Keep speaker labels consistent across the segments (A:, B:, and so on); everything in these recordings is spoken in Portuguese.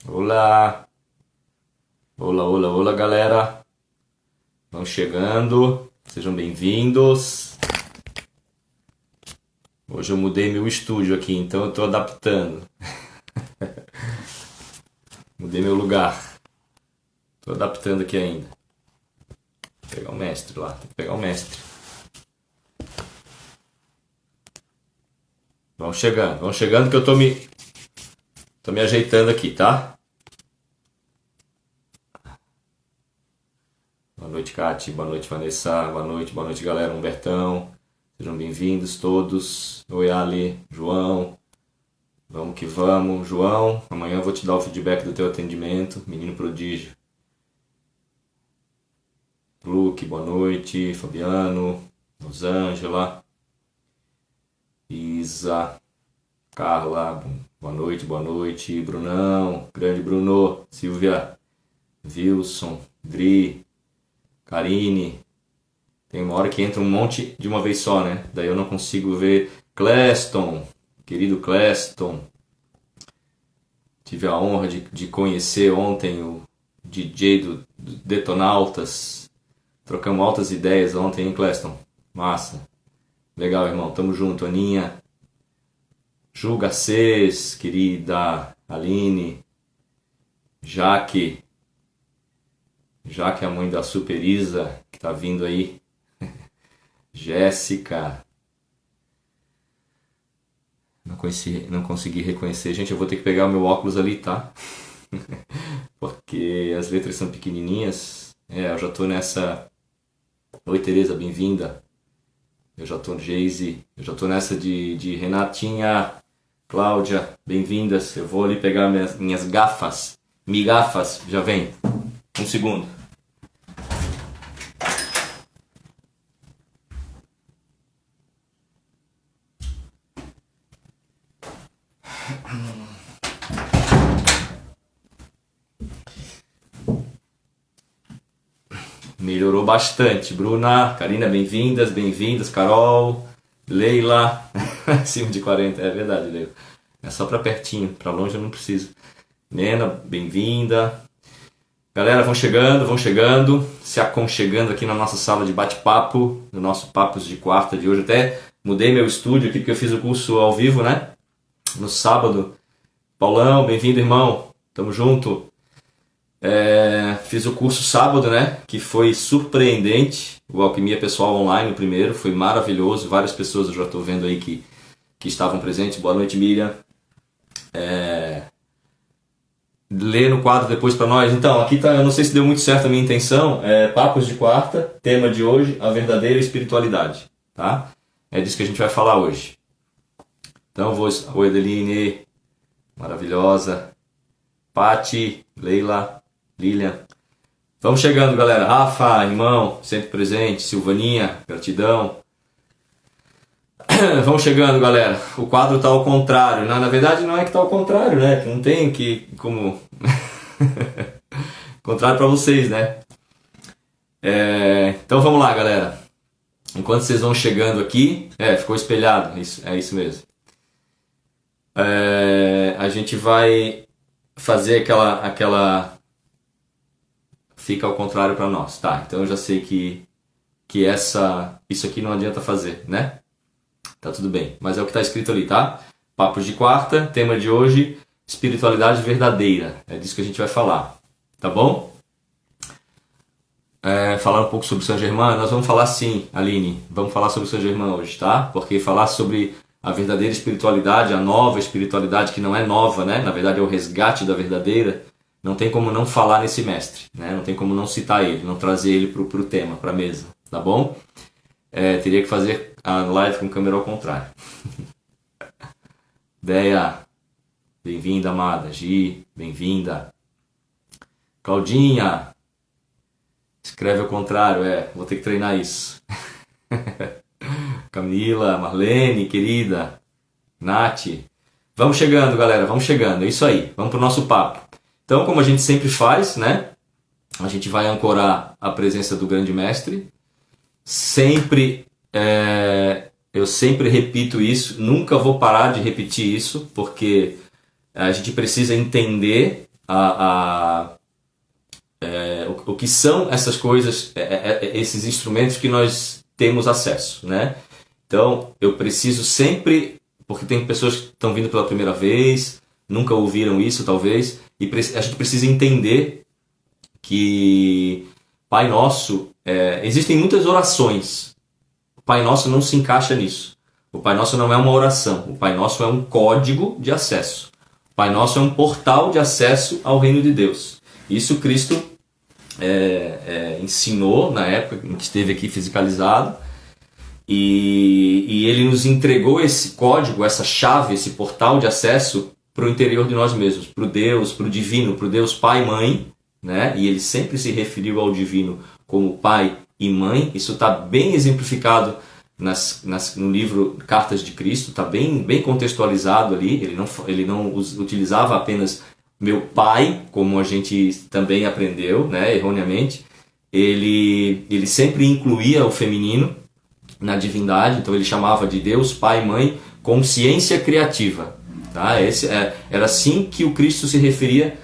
A: Olá, olá, olá, olá, galera. Vão chegando, sejam bem-vindos. Hoje eu mudei meu estúdio aqui, então eu tô adaptando. Mudei meu lugar. Tô adaptando aqui ainda. Vou pegar o mestre lá, tem que pegar o mestre. Vão chegando que eu tô me ajeitando aqui, tá? Boa noite, Kati. Boa noite, Vanessa. Boa noite, galera. Humbertão. Sejam bem-vindos todos. Oi, Ali, João. Vamos que vamos. João, amanhã eu vou te dar o feedback do teu atendimento. Menino prodígio. Luke, boa noite. Fabiano, Rosângela, Isa, Carla, boa noite, boa noite. Brunão, grande Bruno, Silvia, Wilson, Dri, Karine. Tem uma hora que entra um monte de uma vez só, né? Daí eu não consigo ver. Cleston, querido Cleston. Tive a honra de conhecer ontem o DJ do Detonautas. Trocamos altas ideias ontem, hein, Cleston? Massa. Legal, irmão. Tamo junto. Aninha. Ju Garcês, querida. Aline. Jaque. Jaque é a mãe da Super Isa, que tá vindo aí. Jéssica. Não consegui reconhecer. Gente, eu vou ter que pegar o meu óculos ali, tá? Porque as letras são pequenininhas. Eu já tô nessa... Oi, Tereza, bem-vinda. Eu já tô Geise. Eu já tô nessa de Renatinha. Cláudia, bem-vindas. Eu vou ali pegar minhas gafas. Migafas, já vem. Um segundo. Melhorou bastante. Bruna, Karina, bem-vindas, bem-vindas. Carol, Leila, acima de 40, é verdade, Leila. É só pra pertinho, pra longe eu não preciso. Nena, bem-vinda. Galera, vão chegando, se aconchegando aqui na nossa sala de bate-papo, no nosso Papos de Quarta de hoje. Até mudei meu estúdio aqui porque eu fiz o curso ao vivo, né? No sábado. Paulão, bem-vindo, irmão. Tamo junto. Fiz o curso sábado, né? Que foi surpreendente. O Alquimia Pessoal Online, o primeiro, foi maravilhoso. Várias pessoas eu já estou vendo aí que estavam presentes. Boa noite, Miriam. Lê no quadro depois para nós. Então, aqui tá, eu não sei se deu muito certo a minha intenção. Papos de Quarta, tema de hoje, a verdadeira espiritualidade, tá? É disso que a gente vai falar hoje. Então, oi, Adeline, maravilhosa. Pati, Leila, Lilian. Vamos chegando, galera. Rafa, irmão, sempre presente. Silvaninha, gratidão. Vamos chegando, galera. O quadro tá ao contrário. Na verdade, não é que tá ao contrário, né? Que não tem que como... contrário para vocês, né? Então vamos lá, galera. Enquanto vocês vão chegando aqui... ficou espelhado. É isso mesmo. A gente vai fazer aquela... Fica ao contrário para nós. Tá, então eu já sei que isso aqui não adianta fazer, né? Tá tudo bem, mas é o que está escrito ali, tá? Papos de Quarta, tema de hoje, espiritualidade verdadeira. É disso que a gente vai falar, tá bom? Falar um pouco sobre Saint Germain, nós vamos falar sim, Aline, vamos falar sobre Saint Germain hoje, tá? Porque falar sobre a verdadeira espiritualidade, a nova espiritualidade, que não é nova, né? Na verdade é o resgate da verdadeira, não tem como não falar nesse mestre, né? Não tem como não citar ele, não trazer ele pro tema, pra mesa, tá bom? Teria que fazer a live com câmera ao contrário. Deia, bem-vinda, amada. Gi, bem-vinda. Claudinha, escreve ao contrário, vou ter que treinar isso. Camila, Marlene, querida, Nath. Vamos chegando, galera, vamos chegando, é isso aí, vamos pro nosso papo. Então, como a gente sempre faz, né? A gente vai ancorar a presença do grande mestre. Eu sempre repito isso, nunca vou parar de repetir isso, porque a gente precisa entender o que são essas coisas, esses instrumentos que nós temos acesso, né? Então, eu preciso sempre, porque tem pessoas que estão vindo pela primeira vez, nunca ouviram isso talvez, e a gente precisa entender que Pai Nosso, existem muitas orações. O Pai Nosso não se encaixa nisso. O Pai Nosso não é uma oração. O Pai Nosso é um código de acesso. O Pai Nosso é um portal de acesso ao reino de Deus. Isso Cristo ensinou na época em que esteve aqui fisicalizado. E Ele nos entregou esse código, essa chave, esse portal de acesso para o interior de nós mesmos, para o Deus, para o divino, para o Deus Pai e Mãe, né? E Ele sempre se referiu ao divino como Pai e Mãe. Isso está bem exemplificado no livro Cartas de Cristo, está bem contextualizado ali. Ele não utilizava apenas meu pai, como a gente também aprendeu, né, erroneamente. Ele sempre incluía o feminino na divindade, então ele chamava de Deus, Pai, Mãe, consciência criativa. Tá? Era assim que o Cristo se referia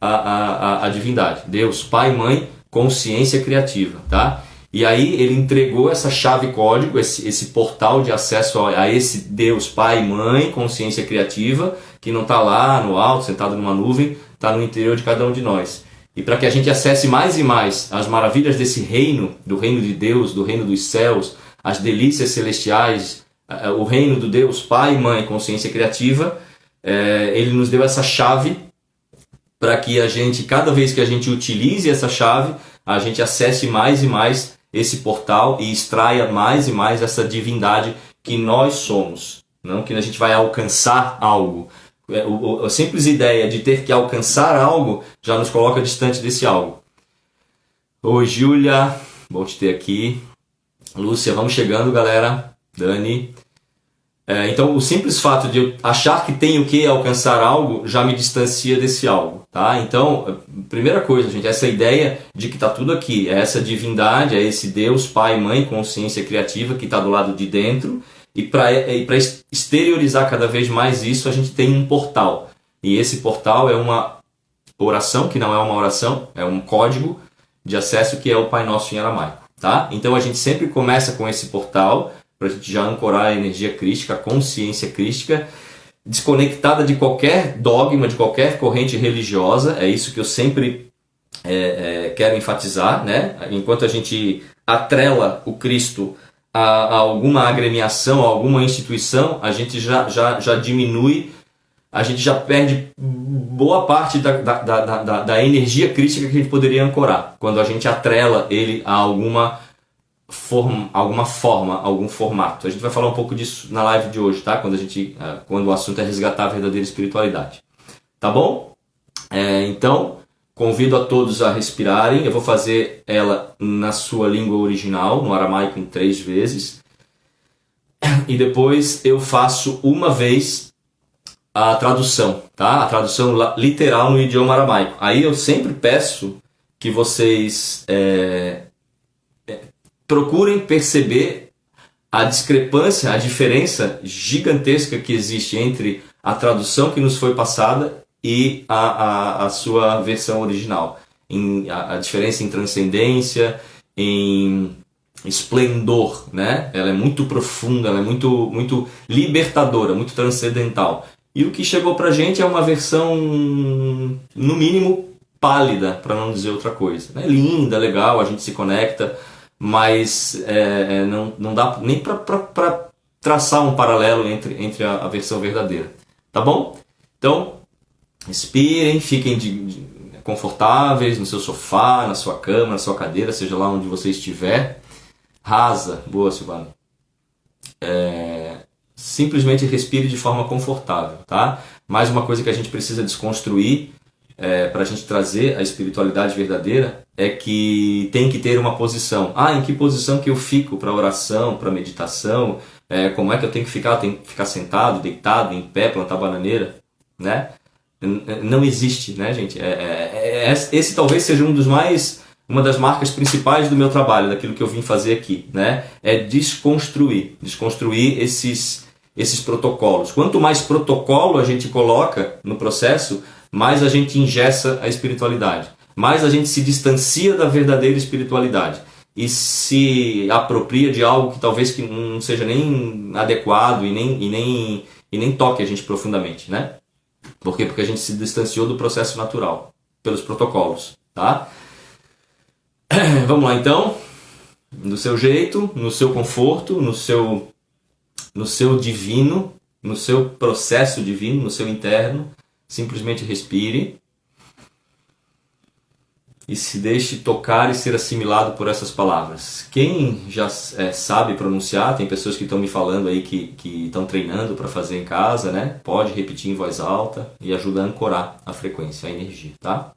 A: à divindade. Deus, Pai, Mãe, consciência criativa. Tá? E aí ele entregou essa chave código, esse portal de acesso a esse Deus, Pai, Mãe, consciência criativa, que não está lá no alto, sentado numa nuvem, está no interior de cada um de nós. E para que a gente acesse mais e mais as maravilhas desse reino, do reino de Deus, do reino dos céus, as delícias celestiais, o reino do Deus, Pai, Mãe, consciência criativa, Ele nos deu essa chave para que a gente, cada vez que a gente utilize essa chave, a gente acesse mais e mais esse portal e extraia mais e mais essa divindade que nós somos. Não que a gente vai alcançar algo. A simples ideia de ter que alcançar algo já nos coloca distante desse algo. Oi, Júlia, bom te ter aqui. Lúcia, vamos chegando, galera. Dani. Então, o simples fato de eu achar que tenho que alcançar algo já me distancia desse algo, tá? Então, primeira coisa, gente, essa ideia de que está tudo aqui, é essa divindade, é esse Deus, Pai, Mãe, consciência criativa que está do lado de dentro. E para exteriorizar cada vez mais isso, a gente tem um portal. E esse portal é uma oração, que não é uma oração, é um código de acesso que é o Pai Nosso em aramaico. Tá? Então a gente sempre começa com esse portal, para a gente já ancorar a energia crística, a consciência crística, desconectada de qualquer dogma, de qualquer corrente religiosa. É isso que eu sempre quero enfatizar, né? Enquanto a gente atrela o Cristo a alguma agremiação, a alguma instituição, a gente já diminui, a gente já perde boa parte da energia crítica que a gente poderia ancorar, quando a gente atrela ele a alguma forma, algum formato. A gente vai falar um pouco disso na live de hoje, tá? Quando o assunto é resgatar a verdadeira espiritualidade. Tá bom? Então, convido a todos a respirarem. Eu vou fazer ela na sua língua original, no aramaico, em 3 vezes. E depois eu faço uma vez a tradução, tá? A tradução literal no idioma aramaico. Aí eu sempre peço que vocês procurem perceber a discrepância, a diferença gigantesca que existe entre a tradução que nos foi passada e a sua versão original. A diferença em transcendência, em esplendor, né? Ela é muito profunda, ela é muito libertadora, muito transcendental. E o que chegou pra gente é uma versão, no mínimo, pálida, para não dizer outra coisa. É linda, legal, a gente se conecta, mas não dá nem para traçar um paralelo entre a versão verdadeira. Tá bom? Então, respirem, fiquem confortáveis no seu sofá, na sua cama, na sua cadeira, seja lá onde você estiver. Rasa, boa, Silvana. Simplesmente respire de forma confortável, tá? Mais uma coisa que a gente precisa desconstruir para a gente trazer a espiritualidade verdadeira é que tem que ter uma posição. Em que posição que eu fico para oração, para meditação? Como é que eu tenho que ficar? Eu tenho que ficar sentado, deitado, em pé, plantar bananeira, né? Não existe, né, gente? Esse talvez seja uma das marcas principais do meu trabalho, daquilo que eu vim fazer aqui, né? É desconstruir esses protocolos. Quanto mais protocolo a gente coloca no processo, mais a gente engessa a espiritualidade, mais a gente se distancia da verdadeira espiritualidade e se apropria de algo que talvez que não seja nem adequado e nem toque a gente profundamente, né? Por quê? Porque a gente se distanciou do processo natural, pelos protocolos, tá? Vamos lá então, do seu jeito, no seu conforto, no seu divino, no seu processo divino, no seu interno, simplesmente respire e se deixe tocar e ser assimilado por essas palavras. Quem já sabe pronunciar, tem pessoas que estão me falando aí que estão treinando para fazer em casa, né? Pode repetir em voz alta e ajuda a ancorar a frequência, a energia, tá?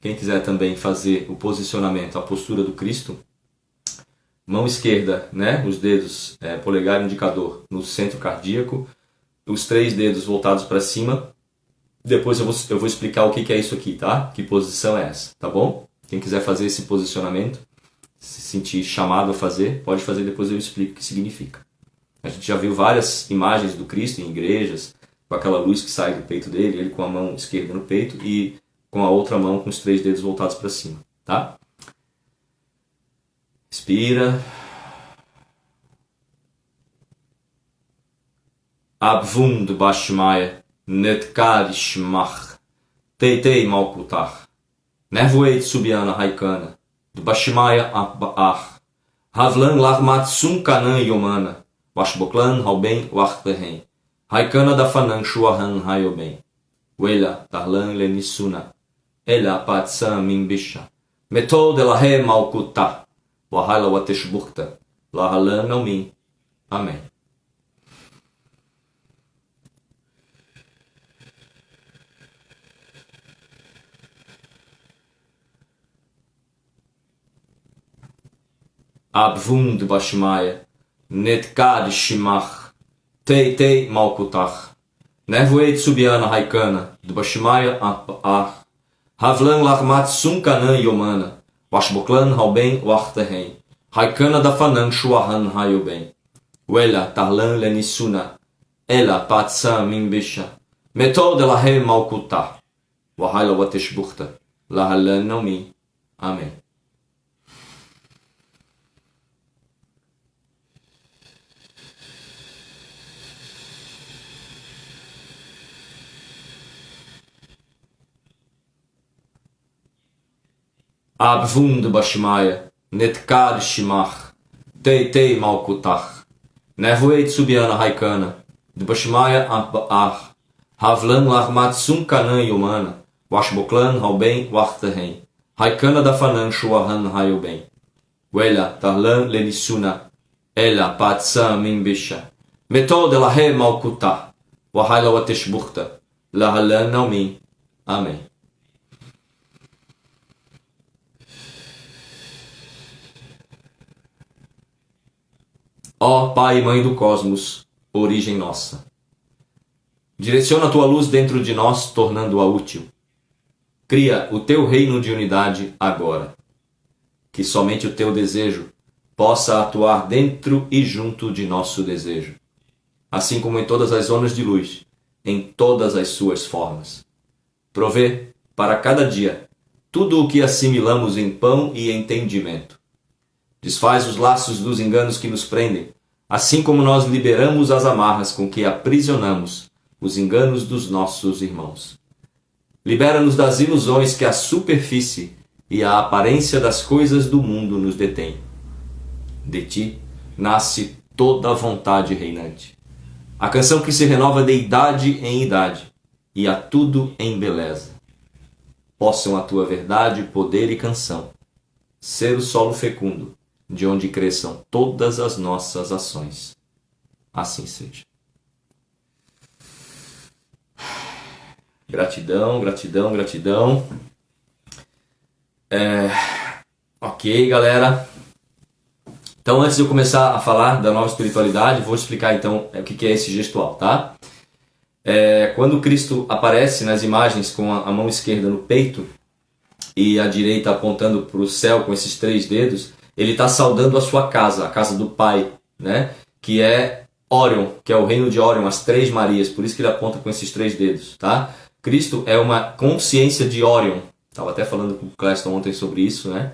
A: Quem quiser também fazer o posicionamento, a postura do Cristo, mão esquerda, né? Os dedos, polegar e indicador no centro cardíaco, os 3 dedos voltados para cima. Depois eu vou explicar o que é isso aqui, tá? Que posição é essa, tá bom? Quem quiser fazer esse posicionamento, se sentir chamado a fazer, pode fazer, depois eu explico o que significa. A gente já viu várias imagens do Cristo em igrejas, com aquela luz que sai do peito dele, ele com a mão esquerda no peito e com a outra mão com os 3 dedos voltados para cima, tá? Respira. Abwund bashmaya netkarishmach teitei malkutach nervoeit subiana haikana do bashmaya ach havlan larmat sunkanan yomana washboklan halben wartehen haikana da fanan shuahan hayoben wela tarlan lenisuna ela patsam mimbisha metod elahe malkutah wahala wateshbukta lahalan naumin. Amém. Abwund bashmaya netkad shimach teitei malkutach nervoeit subiana haikana do bashmaya ach havlan larmat sunkanan yomana washboklan halben wartehen haikana da fanan shuahan hayoben wela tarlan lenisuna ela patsam mimbisha metod elahe malkutah wahala wateshbukta lahalan naumin. Amém. Abwund bashmaya netkad shimach teitei malkutach nervoeit subiana haikana do bashmaya ach havlan larmat sunkanan yomana washboklan halben wartehen haikana da fanan shuahan hayoben wela tarlan lenisuna ela patsam mimbisha metod elahe malkutah wahala wateshbukta lahalan naumin. Amém. Ó Pai e Mãe do Cosmos, origem nossa, direciona a Tua luz dentro de nós, tornando-a útil. Cria o Teu reino de unidade agora. Que somente o Teu desejo possa atuar dentro e junto de nosso desejo, assim como em todas as zonas de luz, em todas as suas formas. Provê, para cada dia, tudo o que assimilamos em pão e entendimento. Desfaz os laços dos enganos que nos prendem, assim como nós liberamos as amarras com que aprisionamos os enganos dos nossos irmãos. Libera-nos das ilusões que a superfície e a aparência das coisas do mundo nos detêm. De Ti nasce toda a vontade reinante, a canção que se renova de idade em idade e a tudo em beleza. Possam a Tua verdade, poder e canção ser o solo fecundo, de onde cresçam todas as nossas ações. Assim seja. Gratidão, gratidão, gratidão. Ok, galera. Então, antes de eu começar a falar da nova espiritualidade, vou explicar então o que é esse gestual, tá? Quando Cristo aparece nas imagens com a mão esquerda no peito e a direita apontando para o céu com esses 3 dedos, ele está saudando a sua casa, a casa do Pai, né? que é Órion, que é o reino de Órion, as três Marias, por isso que ele aponta com esses três dedos, tá? Cristo é uma consciência de Órion. Estava até falando com o Cleston ontem sobre isso, né?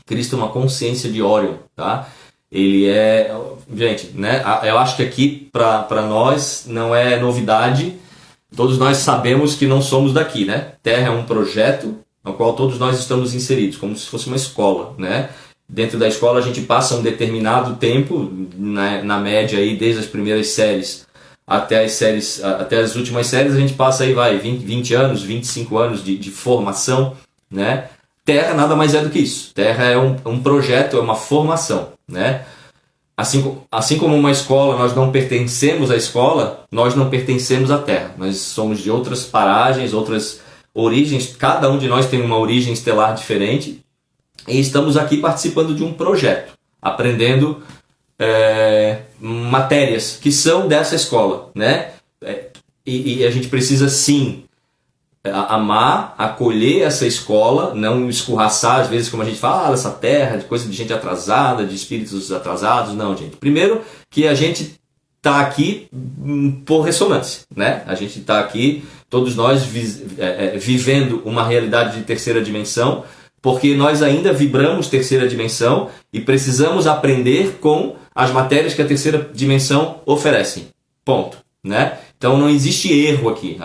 A: Cristo é uma consciência de Órion, tá? Ele é... Gente, né? Eu acho que aqui, para nós, não é novidade. Todos nós sabemos que não somos daqui, né? Terra é um projeto no qual todos nós estamos inseridos, como se fosse uma escola, né? Dentro da escola a gente passa um determinado tempo, na média aí, desde as primeiras séries até as últimas séries, a gente passa aí, 20 anos, 25 anos de formação, né? Terra nada mais é do que isso. Terra é um projeto, é uma formação, né? Assim como uma escola, nós não pertencemos à escola, nós não pertencemos à Terra. Nós somos de outras paragens, outras origens, cada um de nós tem uma origem estelar diferente, e estamos aqui participando de um projeto, aprendendo matérias que são dessa escola, né? E a gente precisa sim amar, acolher essa escola, não escorraçar, às vezes, como a gente fala, essa terra, de coisa de gente atrasada, de espíritos atrasados. Não, gente. Primeiro que a gente está aqui por ressonância, né? A gente está aqui, todos nós vivendo uma realidade de terceira dimensão, porque nós ainda vibramos terceira dimensão e precisamos aprender com as matérias que a terceira dimensão oferece. Ponto, né? Então não existe erro aqui.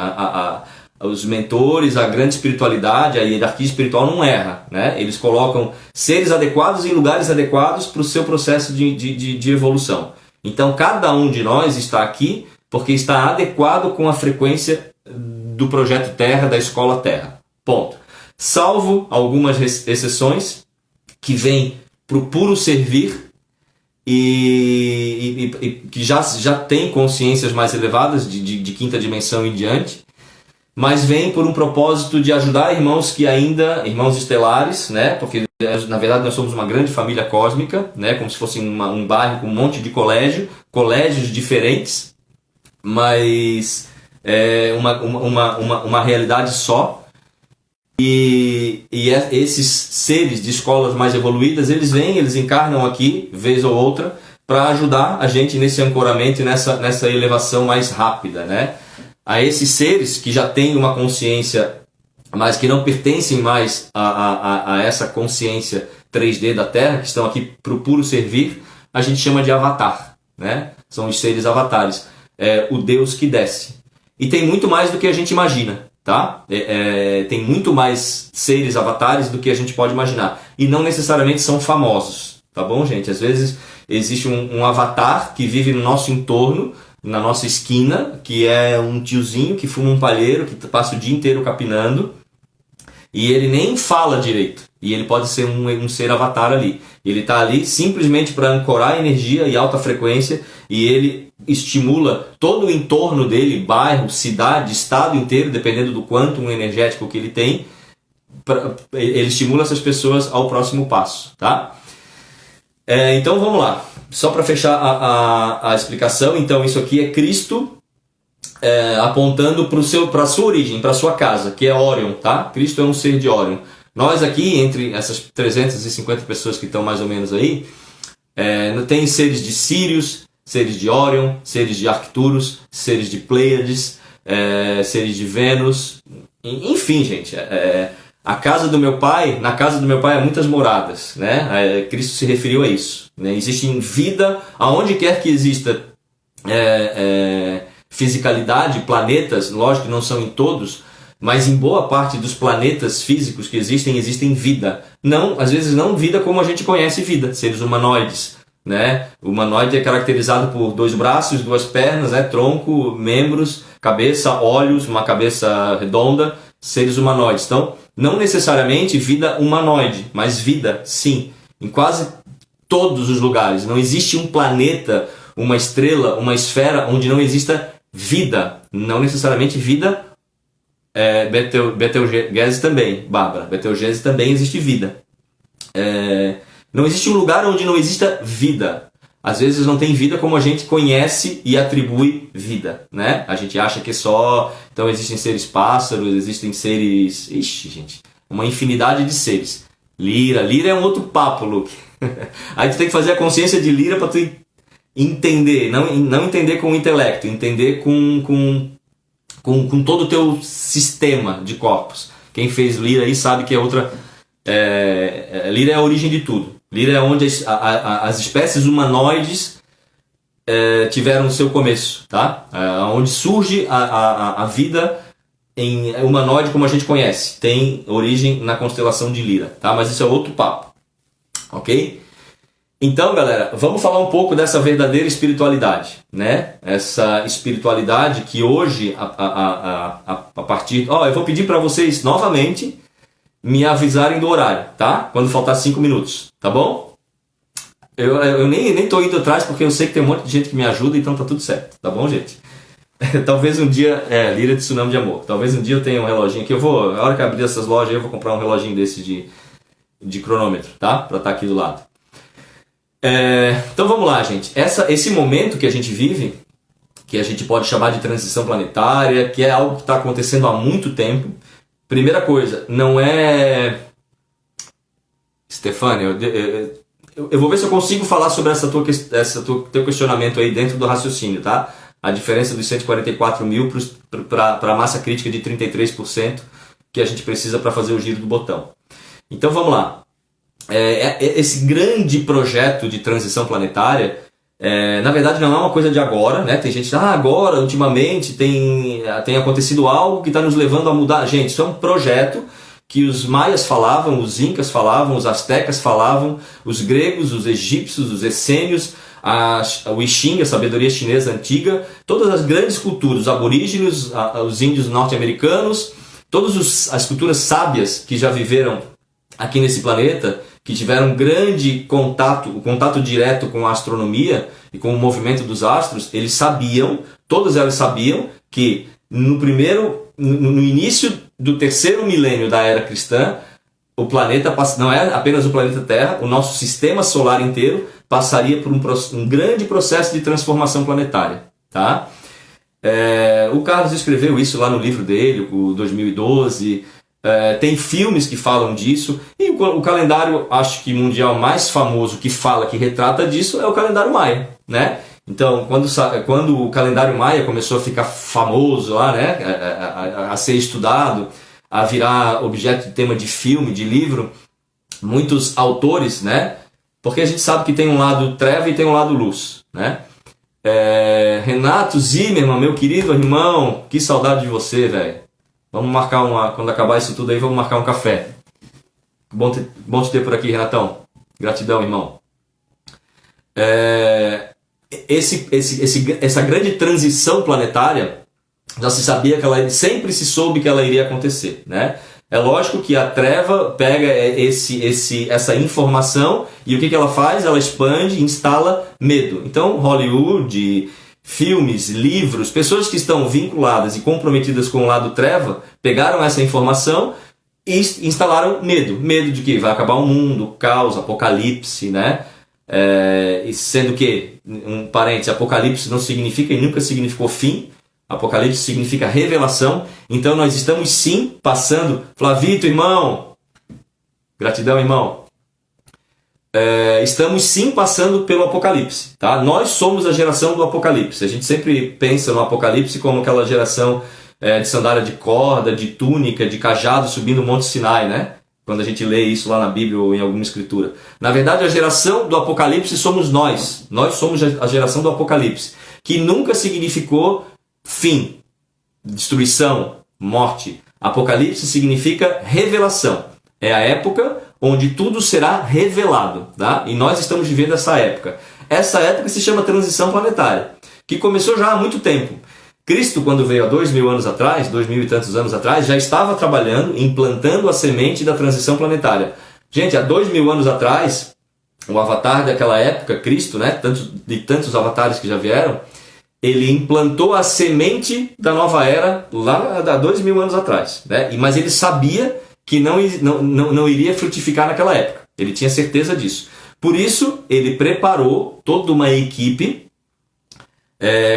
A: Os mentores, a grande espiritualidade, a hierarquia espiritual não erra, né? Eles colocam seres adequados em lugares adequados para o seu processo de evolução. Então cada um de nós está aqui porque está adequado com a frequência do projeto Terra, da escola Terra. Ponto. Salvo algumas exceções que vêm para o puro servir e que já tem consciências mais elevadas de quinta dimensão em diante, mas vem por um propósito de ajudar irmãos irmãos estelares, né? Porque na verdade nós somos uma grande família cósmica, né? Como se fosse um bairro com um monte de colégios diferentes, mas é uma realidade só. E esses seres de escolas mais evoluídas, eles encarnam aqui, vez ou outra, para ajudar a gente nesse ancoramento e nessa elevação mais rápida, né? A esses seres que já têm uma consciência, mas que não pertencem mais a essa consciência 3D da Terra, que estão aqui para o puro servir, a gente chama de avatar, né? São os seres avatares, o Deus que desce. E tem muito mais do que a gente imagina, tá? Tem muito mais seres avatares do que a gente pode imaginar. E não necessariamente são famosos, tá bom, gente? Às vezes existe um avatar que vive no nosso entorno, na nossa esquina, que é um tiozinho que fuma um palheiro, que passa o dia inteiro capinando, e ele nem fala direito. E ele pode ser um ser avatar ali. Ele está ali simplesmente para ancorar energia e alta frequência, e ele estimula todo o entorno dele, bairro, cidade, estado inteiro, dependendo do quantum energético que ele tem, ele estimula essas pessoas ao próximo passo, tá? Então vamos lá, só para fechar a explicação. Então isso aqui é Cristo apontando para a sua origem, para a sua casa, que é Órion, tá? Cristo é um ser de Órion. Nós aqui, entre essas 350 pessoas que estão mais ou menos aí, tem seres de Sírios, seres de Órion, seres de Arcturus, seres de Pleiades, seres de Vênus, enfim, gente, na casa do meu pai há muitas moradas, né? Cristo se referiu a isso, né? Existe vida, aonde quer que exista fisicalidade, planetas, lógico que não são em todos, mas em boa parte dos planetas físicos que existem vida. Não, às vezes não vida como a gente conhece vida, seres humanoides, né? O humanoide é caracterizado por 2 braços, 2 pernas, tronco, membros, cabeça, olhos, uma cabeça redonda, seres humanoides. Então, não necessariamente vida humanoide, mas vida, sim, em quase todos os lugares. Não existe um planeta, uma estrela, uma esfera onde não exista vida. Não necessariamente vida. Betelgeuse também, Bárbara. Betelgeuse também existe vida. Não existe um lugar onde não exista vida. Às vezes não tem vida como a gente conhece e atribui vida, né? A gente acha que só... Então existem seres pássaros, existem seres... Ixi, gente, uma infinidade de seres. Lira é um outro papo, Luke. Aí tu tem que fazer a consciência de Lira para tu entender, não entender com o intelecto, entender com todo o teu sistema de corpos. Quem fez Lira aí sabe que é outra... Lira é a origem de tudo. Lira é onde as espécies humanoides tiveram o seu começo, tá? Onde surge a vida em humanoide como a gente conhece. Tem origem na constelação de Lira, tá? Mas isso é outro papo, ok? Então, galera, vamos falar um pouco dessa verdadeira espiritualidade, né? Essa espiritualidade que hoje, a partir... eu vou pedir para vocês novamente me avisarem do horário, tá? Quando faltar 5 minutos, tá bom? Eu nem tô indo atrás porque eu sei que tem um monte de gente que me ajuda, então tá tudo certo, tá bom, gente? Talvez um dia... Lira de Tsunami de Amor. Talvez um dia eu tenha um reloginho aqui. A hora que abrir essas lojas, eu vou comprar um reloginho desse de cronômetro, tá? Pra estar aqui do lado. Então vamos lá, gente. Esse momento que a gente vive, que a gente pode chamar de transição planetária, que é algo que está acontecendo há muito tempo. Primeira coisa, não é... Stefânia, eu vou ver se eu consigo falar sobre teu questionamento aí dentro do raciocínio, tá? A diferença dos 144 mil para a massa crítica de 33% que a gente precisa para fazer o giro do botão. Então vamos lá. Esse grande projeto de transição planetária, na verdade não é uma coisa de agora, né? Tem gente que agora, ultimamente, tem acontecido algo que está nos levando a mudar. Gente, isso é um projeto que os maias falavam, os incas falavam, os astecas falavam, os gregos, os egípcios, os essênios, o I Ching, a sabedoria chinesa antiga, todas as grandes culturas, os aborígenes, os índios norte-americanos, todas as culturas sábias que já viveram aqui nesse planeta, que tiveram grande contato, o contato direto com a astronomia e com o movimento dos astros, todas elas sabiam que no início do terceiro milênio da era cristã, o planeta, não é apenas o planeta Terra, o nosso sistema solar inteiro passaria por um grande processo de transformação planetária, tá? O Carlos escreveu isso lá no livro dele, o 2012. Tem filmes que falam disso, e o calendário, acho que mundial mais famoso que retrata disso é o calendário maia, né? Então, quando o calendário maia começou a ficar famoso lá, né, a ser estudado, a virar objeto de tema de filme, de livro, muitos autores, né? Porque a gente sabe que tem um lado treva e tem um lado luz, né? Renato Zimmermann, meu querido irmão, que saudade de você, velho. Vamos marcar quando acabar isso tudo aí, vamos marcar um café. Bom te ter por aqui, Renatão. Gratidão, irmão. Essa grande transição planetária, já se sabia que sempre se soube que ela iria acontecer, né? É lógico que a treva pega essa informação e o que ela faz? Ela expande, instala medo. Então, Hollywood, filmes, livros, pessoas que estão vinculadas e comprometidas com o lado treva, pegaram essa informação e instalaram medo. Medo de que vai acabar o mundo, caos, apocalipse, né? E sendo que, um parênteses, apocalipse não significa e nunca significou fim. Apocalipse significa revelação. Então nós estamos sim passando... Flavito, irmão! Gratidão, irmão! Estamos sim passando pelo Apocalipse, tá? Nós somos a geração do Apocalipse. A gente sempre pensa no Apocalipse como aquela geração de sandália de corda, de túnica, de cajado subindo o Monte Sinai, né? Quando a gente lê isso lá na Bíblia ou em alguma escritura. Na verdade, a geração do Apocalipse somos nós. Nós somos a geração do Apocalipse, que nunca significou fim, destruição, morte. Apocalipse significa revelação. É a época onde tudo será revelado, tá? E nós estamos vivendo essa época. Essa época se chama transição planetária, que começou já há muito tempo. Cristo, quando veio há 2000 anos atrás, 2000 e tantos anos atrás, já estava trabalhando, implantando a semente da transição planetária. Gente, há 2000 anos atrás, o avatar daquela época, Cristo, né? De tantos avatares que já vieram, ele implantou a semente da nova era lá há 2000 anos atrás, né? Mas ele sabia que não iria frutificar naquela época. Ele tinha certeza disso. Por isso, ele preparou toda uma equipe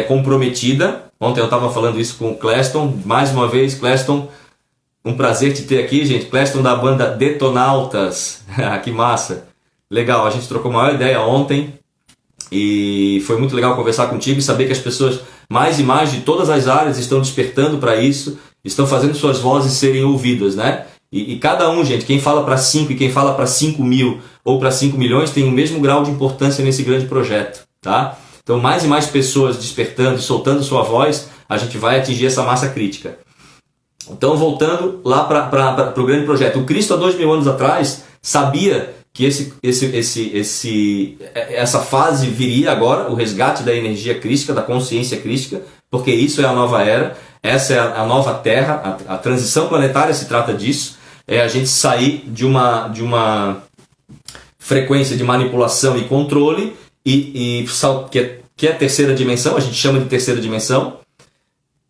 A: comprometida. Ontem eu estava falando isso com o Cleston. Mais uma vez, Cleston, um prazer te ter aqui, gente. Cleston da banda Detonautas. Que massa. Legal, a gente trocou uma ideia ontem. E foi muito legal conversar contigo e saber que as pessoas mais e mais de todas as áreas estão despertando para isso, estão fazendo suas vozes serem ouvidas, né? E cada um, gente, quem fala para 5 e quem fala para 5 mil ou para 5 milhões tem o mesmo grau de importância nesse grande projeto, tá? Então, mais e mais pessoas despertando e soltando sua voz, a gente vai atingir essa massa crítica. Então, voltando lá para o grande projeto. O Cristo, há 2000 anos atrás, sabia que essa fase viria agora, o resgate da energia crística, da consciência crística, porque isso é a nova era, essa é a nova Terra, a transição planetária se trata disso, é a gente sair de uma frequência de manipulação e controle, que é a terceira dimensão, a gente chama de terceira dimensão,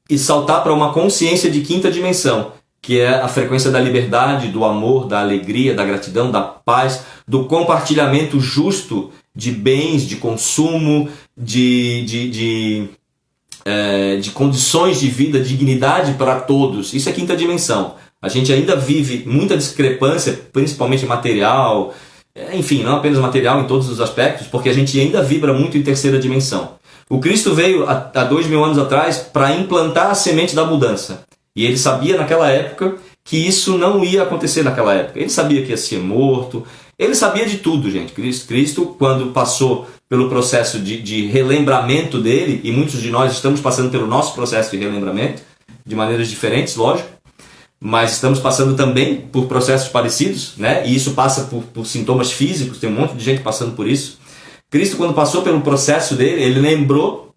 A: e saltar para uma consciência de quinta dimensão, que é a frequência da liberdade, do amor, da alegria, da gratidão, da paz, do compartilhamento justo de bens, de consumo, de condições de vida, dignidade para todos. Isso é quinta dimensão. A gente ainda vive muita discrepância, principalmente material, enfim, não apenas material em todos os aspectos, porque a gente ainda vibra muito em terceira dimensão. O Cristo veio há 2000 anos atrás para implantar a semente da mudança. E ele sabia naquela época que isso não ia acontecer naquela época. Ele sabia que ia ser morto, ele sabia de tudo, gente. Cristo, quando passou pelo processo de relembramento dele, e muitos de nós estamos passando pelo nosso processo de relembramento, de maneiras diferentes, lógico, mas estamos passando também por processos parecidos, né? E isso passa por sintomas físicos, tem um monte de gente passando por isso. Cristo, quando passou pelo processo dele, ele lembrou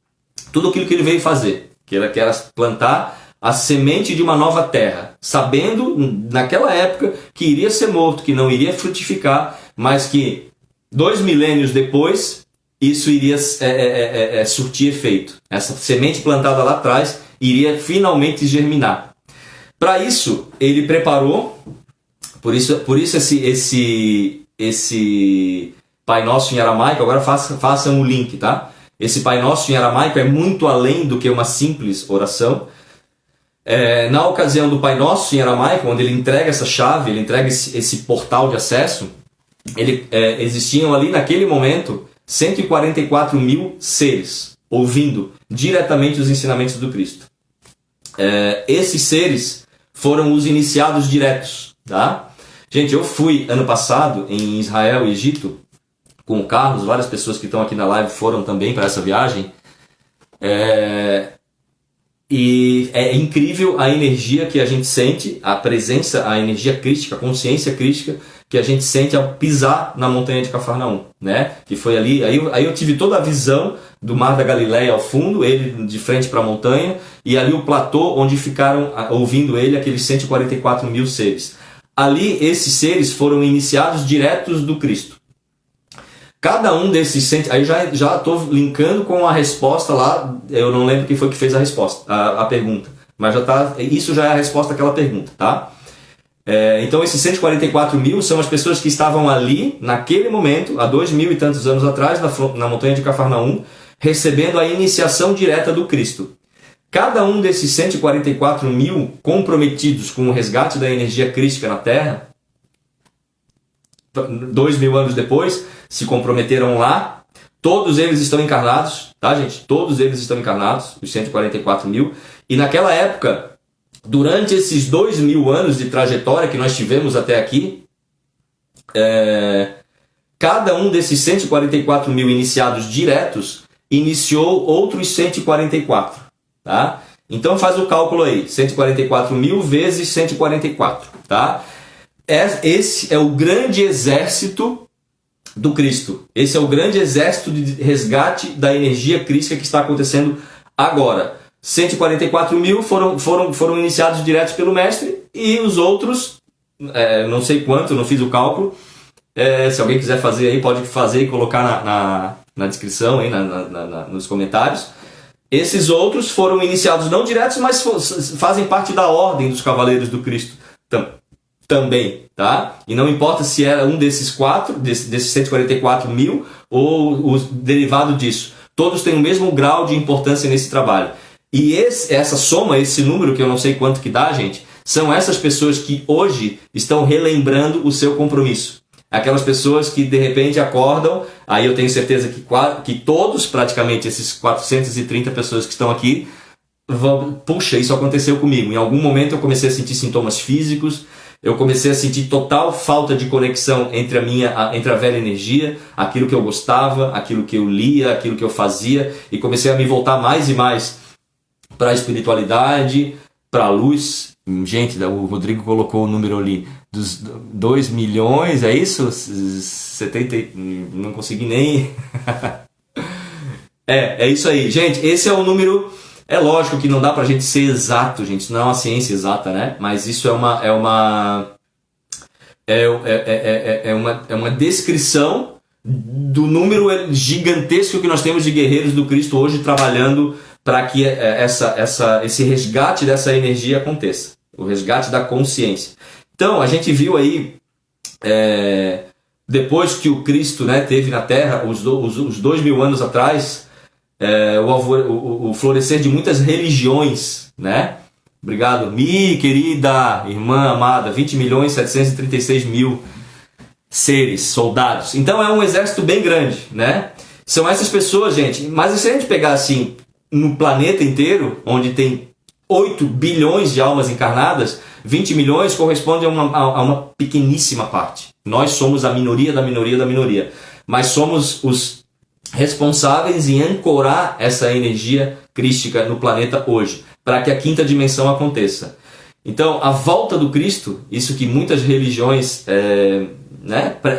A: tudo aquilo que ele veio fazer, que era plantar a semente de uma nova terra, sabendo naquela época que iria ser morto, que não iria frutificar, mas que 2 milênios depois isso iria surtir efeito. Essa semente plantada lá atrás iria finalmente germinar. Para isso, ele preparou, por isso esse Pai Nosso em aramaico, agora façam o link, tá? Esse Pai Nosso em aramaico é muito além do que uma simples oração. Na ocasião do Pai Nosso em aramaico, onde ele entrega essa chave, ele entrega esse portal de acesso, existiam ali naquele momento 144 mil seres ouvindo diretamente os ensinamentos do Cristo. Esses seres foram os iniciados diretos, tá? Gente, eu fui ano passado em Israel e Egito com o Carlos, várias pessoas que estão aqui na live foram também para essa viagem. E é incrível a energia que a gente sente, a presença, a energia crística, a consciência crística que a gente sente ao pisar na montanha de Cafarnaum, né? Que foi ali, aí eu tive toda a visão do Mar da Galileia ao fundo, ele de frente para a montanha, e ali o platô onde ficaram ouvindo ele aqueles 144 mil seres. Ali esses seres foram iniciados diretos do Cristo. Cada um desses... Aí já estou linkando com a resposta lá, eu não lembro quem foi que fez a resposta, a pergunta, mas isso já é a resposta àquela pergunta, tá? Então esses 144 mil são as pessoas que estavam ali, naquele momento, há 2000 e tantos anos atrás, na montanha de Cafarnaum, recebendo a iniciação direta do Cristo. Cada um desses 144 mil comprometidos com o resgate da energia crística na Terra, 2000 anos depois, se comprometeram lá. Todos eles estão encarnados, tá, gente? Todos eles estão encarnados, os 144 mil. E naquela época, durante esses 2000 anos de trajetória que nós tivemos até aqui, cada um desses 144 mil iniciados diretos iniciou outros 144, tá? Então faz o cálculo aí, 144 mil vezes 144, tá? Esse é o grande exército do Cristo. Esse é o grande exército de resgate da energia crística que está acontecendo agora. 144 mil foram iniciados diretos pelo Mestre, e os outros, não sei quanto, não fiz o cálculo. Se alguém quiser fazer aí, pode fazer e colocar na descrição, aí, nos comentários. Esses outros foram iniciados não diretos, mas fazem parte da ordem dos Cavaleiros do Cristo também, tá? E não importa se era um desses desses 144 mil ou o derivado disso. Todos têm o mesmo grau de importância nesse trabalho. E essa soma, esse número que eu não sei quanto que dá, gente, são essas pessoas que hoje estão relembrando o seu compromisso. Aquelas pessoas que de repente acordam aí eu tenho certeza que todos, praticamente esses 430 pessoas que estão aqui, puxa, isso aconteceu comigo. Em algum momento eu comecei a sentir sintomas físicos, eu comecei a sentir total falta de conexão entre a velha energia, aquilo que eu gostava, aquilo que eu lia, aquilo que eu fazia, e comecei a me voltar mais e mais para a espiritualidade, para a luz. Gente, o Rodrigo colocou o número ali dos 2 milhões, é isso? 70, não consegui nem... É isso aí. Gente, esse é o número... É lógico que não dá pra gente ser exato, gente, isso não é uma ciência exata, né? Mas isso é uma descrição do número gigantesco que nós temos de guerreiros do Cristo hoje trabalhando para que esse resgate dessa energia aconteça, o resgate da consciência. Então, a gente viu aí, depois que o Cristo, né, teve na Terra, os 2000 anos atrás, o florescer de muitas religiões, né? Obrigado, Mi, querida irmã amada, 20.736.000 seres, soldados. Então é um exército bem grande, né? São essas pessoas, gente. Mas se a gente pegar assim, no planeta inteiro, onde tem 8 bilhões de almas encarnadas, 20 milhões corresponde a uma pequeníssima parte. Nós somos a minoria da minoria da minoria. Mas somos os responsáveis em ancorar essa energia crística no planeta hoje, para que a quinta dimensão aconteça. Então, a volta do Cristo, isso que muitas religiões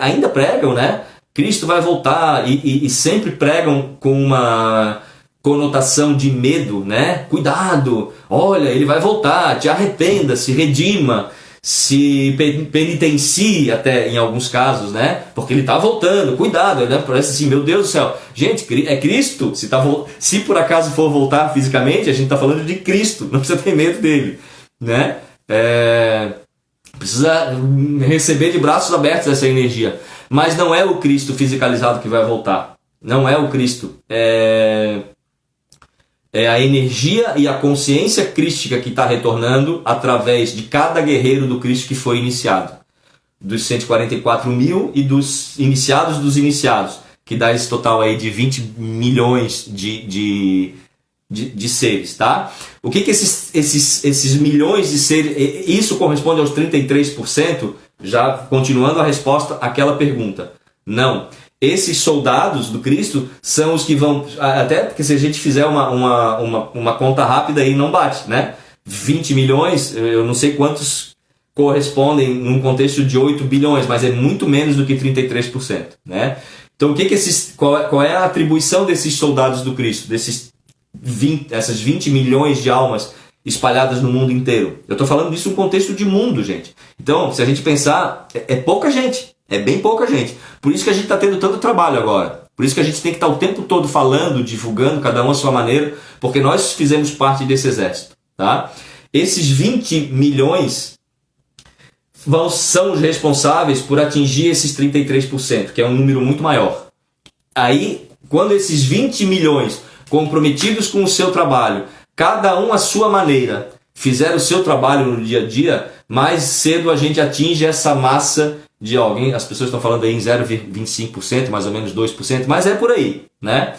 A: ainda pregam, né? Cristo vai voltar e sempre pregam com uma conotação de medo, né? Cuidado, olha, ele vai voltar, te arrependa, se redima, se penitencie até em alguns casos, né? Porque ele está voltando, cuidado, né? Parece assim, meu Deus do céu. Gente, é Cristo, se por acaso for voltar fisicamente, a gente está falando de Cristo, não precisa ter medo dele, né? Precisa receber de braços abertos essa energia. Mas não é o Cristo fisicalizado que vai voltar. Não é o Cristo. É a energia e a consciência crística que está retornando através de cada guerreiro do Cristo que foi iniciado. Dos 144 mil e dos iniciados, que dá esse total aí de 20 milhões de seres, tá? O que esses milhões de seres, isso corresponde aos 33%? Já continuando a resposta àquela pergunta. Não. Esses soldados do Cristo são os que vão... Até porque se a gente fizer uma conta rápida aí não bate, né? 20 milhões, eu não sei quantos correspondem num contexto de 8 bilhões, mas é muito menos do que 33%, né? Então qual é a atribuição desses soldados do Cristo? Essas 20 milhões de almas espalhadas no mundo inteiro. Eu estou falando disso num contexto de mundo, gente. Então, se a gente pensar, é pouca gente. É bem pouca gente. Por isso que a gente está tendo tanto trabalho agora. Por isso que a gente tem que estar o tempo todo falando, divulgando, cada um a sua maneira, porque nós fizemos parte desse exército. Tá? Esses 20 milhões são os responsáveis por atingir esses 33%, que é um número muito maior. Aí, quando esses 20 milhões comprometidos com o seu trabalho, cada um à sua maneira, fizer o seu trabalho no dia a dia, mais cedo a gente atinge essa massa de alguém. As pessoas estão falando aí em 0,25%, mais ou menos 2%, mas é por aí, né?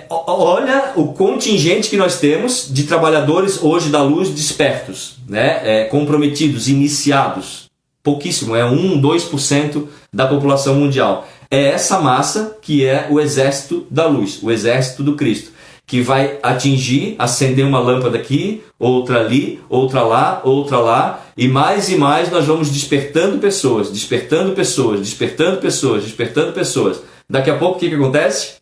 A: Olha o contingente que nós temos de trabalhadores hoje da luz despertos, né? Comprometidos, iniciados. Pouquíssimo, é 1, 2% da população mundial. É essa massa que é o exército da luz, o exército do Cristo, que vai atingir, acender uma lâmpada aqui, outra ali, outra lá, e mais nós vamos despertando pessoas. Daqui a pouco o que acontece?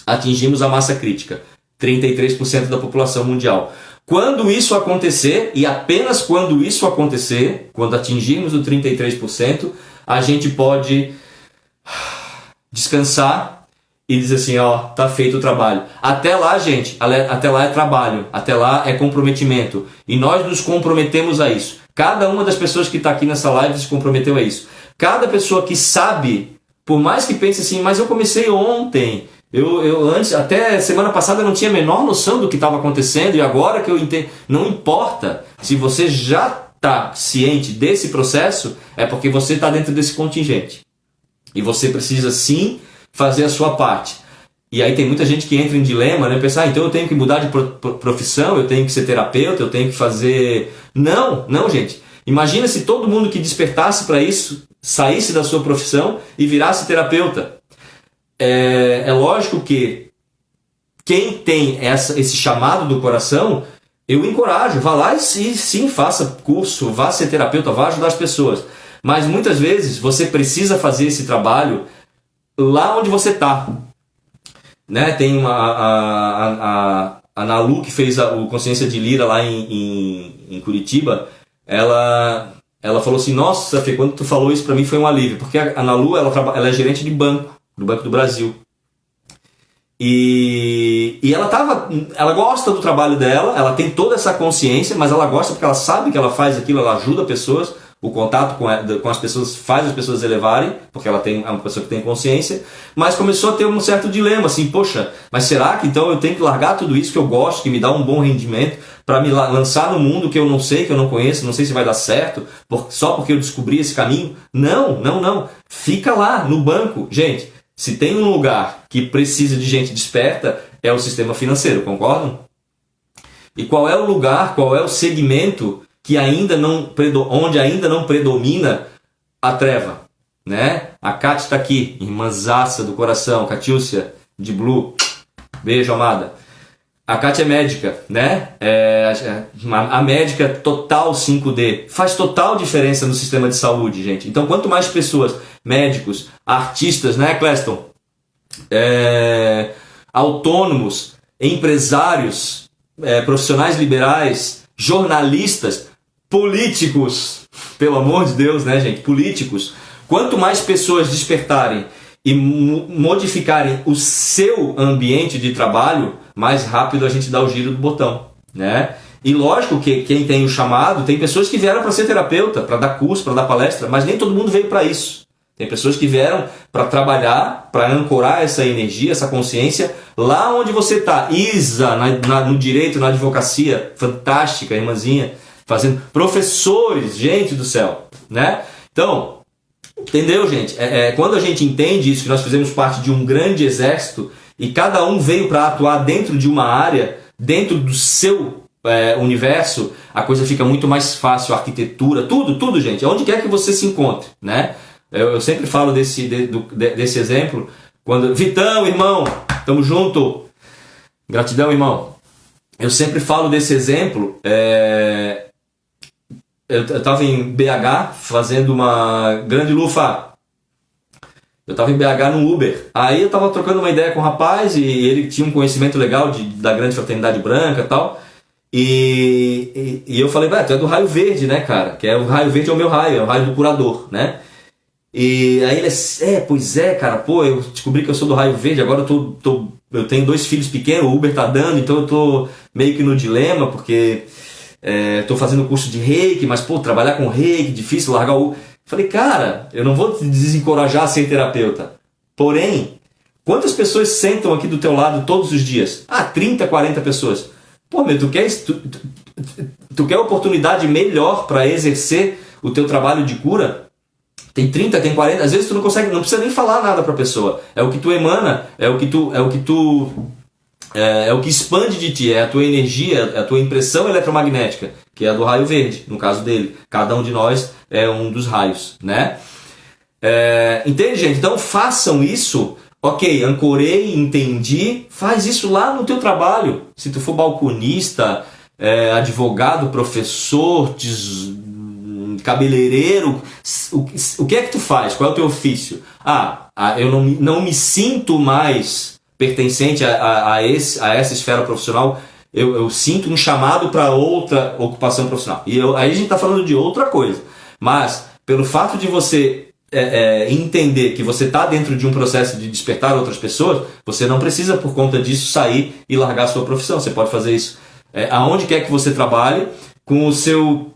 A: Atingimos a massa crítica, 33% da população mundial. Quando isso acontecer, e apenas quando isso acontecer, quando atingirmos o 33%, a gente pode descansar e dizer assim, ó, tá feito o trabalho. Até lá, gente, até lá é trabalho, até lá é comprometimento. E nós nos comprometemos a isso. Cada uma das pessoas que está aqui nessa live se comprometeu a isso. Cada pessoa que sabe, por mais que pense assim, mas eu comecei ontem, eu antes, até semana passada, não tinha a menor noção do que estava acontecendo, e agora que eu entendo, não importa. Se você já está ciente desse processo, é porque você está dentro desse contingente. E você precisa sim fazer a sua parte. E aí tem muita gente que entra em dilema, né? Pensar, então eu tenho que mudar de profissão, eu tenho que ser terapeuta, eu tenho que fazer... Não, gente. Imagina se todo mundo que despertasse para isso saísse da sua profissão e virasse terapeuta. É lógico que quem tem esse chamado do coração, eu encorajo, vá lá e sim, faça curso, vá ser terapeuta, vá ajudar as pessoas. Mas muitas vezes você precisa fazer esse trabalho lá onde você está. Né? Tem a Nalu, que fez o Consciência de Lira lá em Curitiba. Ela falou assim, nossa, Fê, quando tu falou isso pra mim foi um alívio, porque a Nalu ela é gerente de banco, do Banco do Brasil. E ela gosta do trabalho dela, ela tem toda essa consciência, mas ela gosta porque ela sabe que ela faz aquilo, ela ajuda pessoas, o contato com as pessoas faz as pessoas elevarem, porque ela é uma pessoa que tem consciência, mas começou a ter um certo dilema, assim, poxa, mas será que então eu tenho que largar tudo isso que eu gosto, que me dá um bom rendimento, para me lançar no mundo que eu não sei, que eu não conheço, não sei se vai dar certo, só porque eu descobri esse caminho? Não. Fica lá, no banco. Gente, se tem um lugar que precisa de gente desperta, é o sistema financeiro, concordam? E qual é o lugar, qual é o segmento que onde ainda não predomina a treva? Né? A Kátia está aqui, irmãzaça do coração, Catiúcia, de Blue. Beijo, amada. A Kátia é médica, né? A médica total 5D. Faz total diferença no sistema de saúde, gente. Então, quanto mais pessoas, médicos, artistas, né, Cleston? Autônomos, empresários, profissionais liberais, jornalistas, políticos, pelo amor de Deus, né, gente? Políticos. Quanto mais pessoas despertarem e modificarem o seu ambiente de trabalho, mais rápido a gente dá o giro do botão, né? E lógico que quem tem o chamado, tem pessoas que vieram para ser terapeuta, para dar curso, para dar palestra, mas nem todo mundo veio para isso. Tem pessoas que vieram para trabalhar, para ancorar essa energia, essa consciência, lá onde você está. Isa, no direito, na advocacia, fantástica, irmãzinha, fazendo professores, gente do céu, né? Então, entendeu, gente? Quando a gente entende isso, que nós fizemos parte de um grande exército e cada um veio para atuar dentro de uma área, dentro do seu universo, a coisa fica muito mais fácil, a arquitetura, tudo, gente, onde quer que você se encontre, né? Eu sempre falo desse exemplo, quando... Vitão, irmão, tamo junto, gratidão, irmão. Eu sempre falo desse exemplo, eu estava em BH fazendo uma grande lufa. Eu estava em BH no Uber. Aí eu estava trocando uma ideia com o rapaz e ele tinha um conhecimento legal da grande fraternidade branca e tal. E eu falei, tu é do raio verde, né, cara? Que o raio verde é o meu raio, é o raio do curador, né? E aí ele, pois é, cara, eu descobri que eu sou do raio verde, agora eu tenho 2 filhos pequenos, o Uber tá dando, então eu tô meio que no dilema, porque tô fazendo curso de reiki, mas trabalhar com reiki, difícil largar o... Falei, cara, eu não vou te desencorajar a ser terapeuta, porém, quantas pessoas sentam aqui do teu lado todos os dias? 30, 40 pessoas. Tu quer oportunidade melhor para exercer o teu trabalho de cura? Tem 30, tem 40, às vezes tu não precisa nem falar nada para a pessoa. É o que tu emana, é o que expande de ti, é a tua energia, é a tua impressão eletromagnética, que é a do raio verde, no caso dele. Cada um de nós é um dos raios, né? Entende, gente? Então façam isso. Ok, ancorei, entendi, faz isso lá no teu trabalho. Se tu for balconista, advogado, professor, cabeleireiro, o que é que tu faz? Qual é o teu ofício? Eu não me sinto mais pertencente a essa esfera profissional, eu sinto um chamado para outra ocupação profissional. E aí a gente está falando de outra coisa. Mas, pelo fato de você entender que você está dentro de um processo de despertar outras pessoas, você não precisa, por conta disso, sair e largar a sua profissão. Você pode fazer isso aonde quer que você trabalhe, com o seu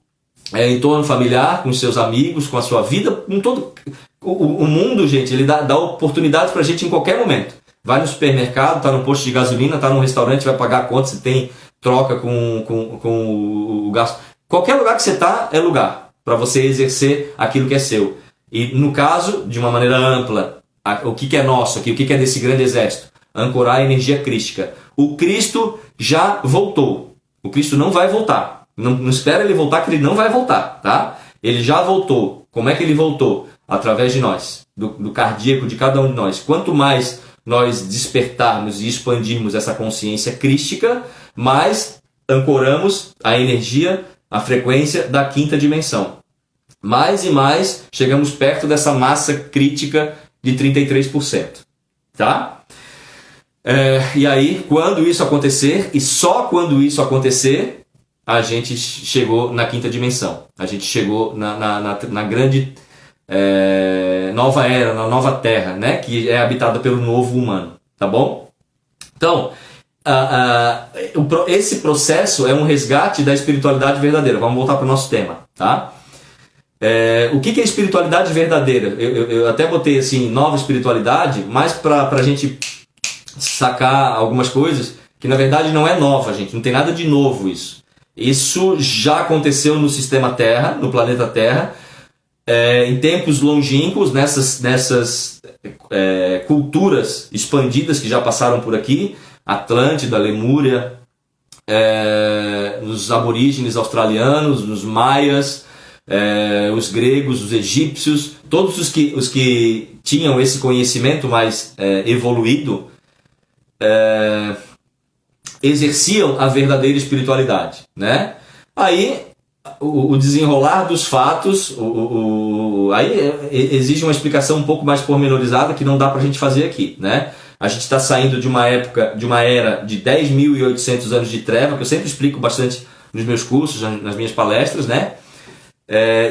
A: entorno familiar, com os seus amigos, com a sua vida, com todo... O mundo, gente, ele dá oportunidades para a gente em qualquer momento. Vai no supermercado, está no posto de gasolina, está num restaurante, vai pagar a conta, se tem troca com o gasto. Qualquer lugar que você está é lugar para você exercer aquilo que é seu. E no caso, de uma maneira ampla, o que é nosso aqui, o que é desse grande exército? Ancorar a energia crística. O Cristo já voltou. O Cristo não vai voltar. Não espera ele voltar, que ele não vai voltar, tá? Ele já voltou. Como é que ele voltou? Através de nós, do cardíaco de cada um de nós. Quanto mais nós despertarmos e expandirmos essa consciência crística, mais ancoramos a energia, a frequência da quinta dimensão. Mais e mais chegamos perto dessa massa crítica de 33%. Tá? E aí, quando isso acontecer, e só quando isso acontecer, a gente chegou na quinta dimensão. A gente chegou na grande nova era, na nova terra, né? Que é habitada pelo novo humano. Tá bom? Então, esse processo é um resgate da espiritualidade verdadeira. Vamos voltar para o nosso tema. Tá? O que é espiritualidade verdadeira? Eu até botei assim, nova espiritualidade, mas para a gente sacar algumas coisas que na verdade não é nova, gente. Não tem nada de novo isso. Isso já aconteceu no sistema Terra, no planeta Terra, em tempos longínquos, nessas culturas expandidas que já passaram por aqui, Atlântida, Lemúria, nos aborígenes australianos, nos maias, os gregos, os egípcios, todos os que tinham esse conhecimento mais evoluído, exerciam a verdadeira espiritualidade, né? Aí o desenrolar dos fatos aí exige uma explicação um pouco mais pormenorizada que não dá pra gente fazer aqui, né? A gente está saindo de uma época, de uma era de 10.800 anos de treva, que eu sempre explico bastante nos meus cursos, nas minhas palestras, né?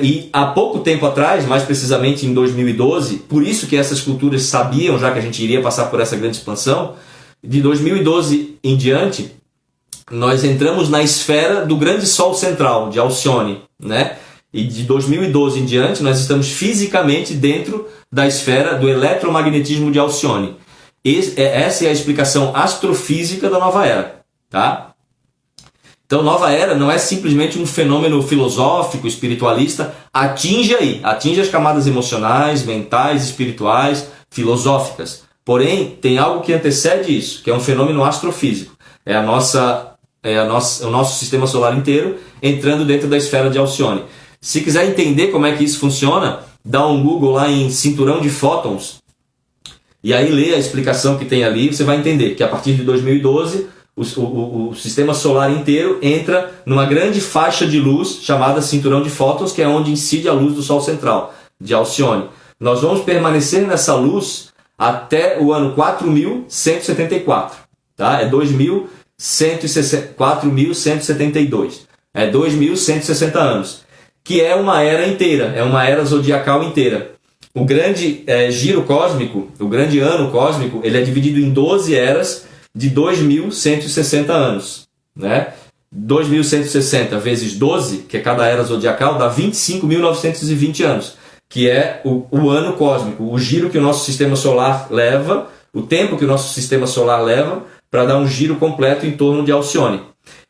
A: E há pouco tempo atrás, mais precisamente em 2012, por isso que essas culturas sabiam já que a gente iria passar por essa grande expansão, de 2012 em diante, nós entramos na esfera do grande Sol central, de Alcione, né? E de 2012 em diante, nós estamos fisicamente dentro da esfera do eletromagnetismo de Alcione. Essa é a explicação astrofísica da nova era, tá? Então, nova era não é simplesmente um fenômeno filosófico, espiritualista, atinge as camadas emocionais, mentais, espirituais, filosóficas. Porém, tem algo que antecede isso, que é um fenômeno astrofísico. É o nosso sistema solar inteiro entrando dentro da esfera de Alcione. Se quiser entender como é que isso funciona, dá um Google lá em cinturão de fótons e aí lê a explicação que tem ali, você vai entender que a partir de 2012 o sistema solar inteiro entra numa grande faixa de luz chamada cinturão de fótons, que é onde incide a luz do Sol central, de Alcione. Nós vamos permanecer nessa luz até o ano 4174, tá? É 4.172, é 2.160 anos, que é uma era inteira, é uma era zodiacal inteira. O grande giro cósmico, o grande ano cósmico, ele é dividido em 12 eras de 2.160 anos, né? 2.160 vezes 12, que é cada era zodiacal, dá 25.920 anos, que é o ano cósmico, o giro que o nosso sistema solar leva, o tempo que o nosso sistema solar leva para dar um giro completo em torno de Alcione.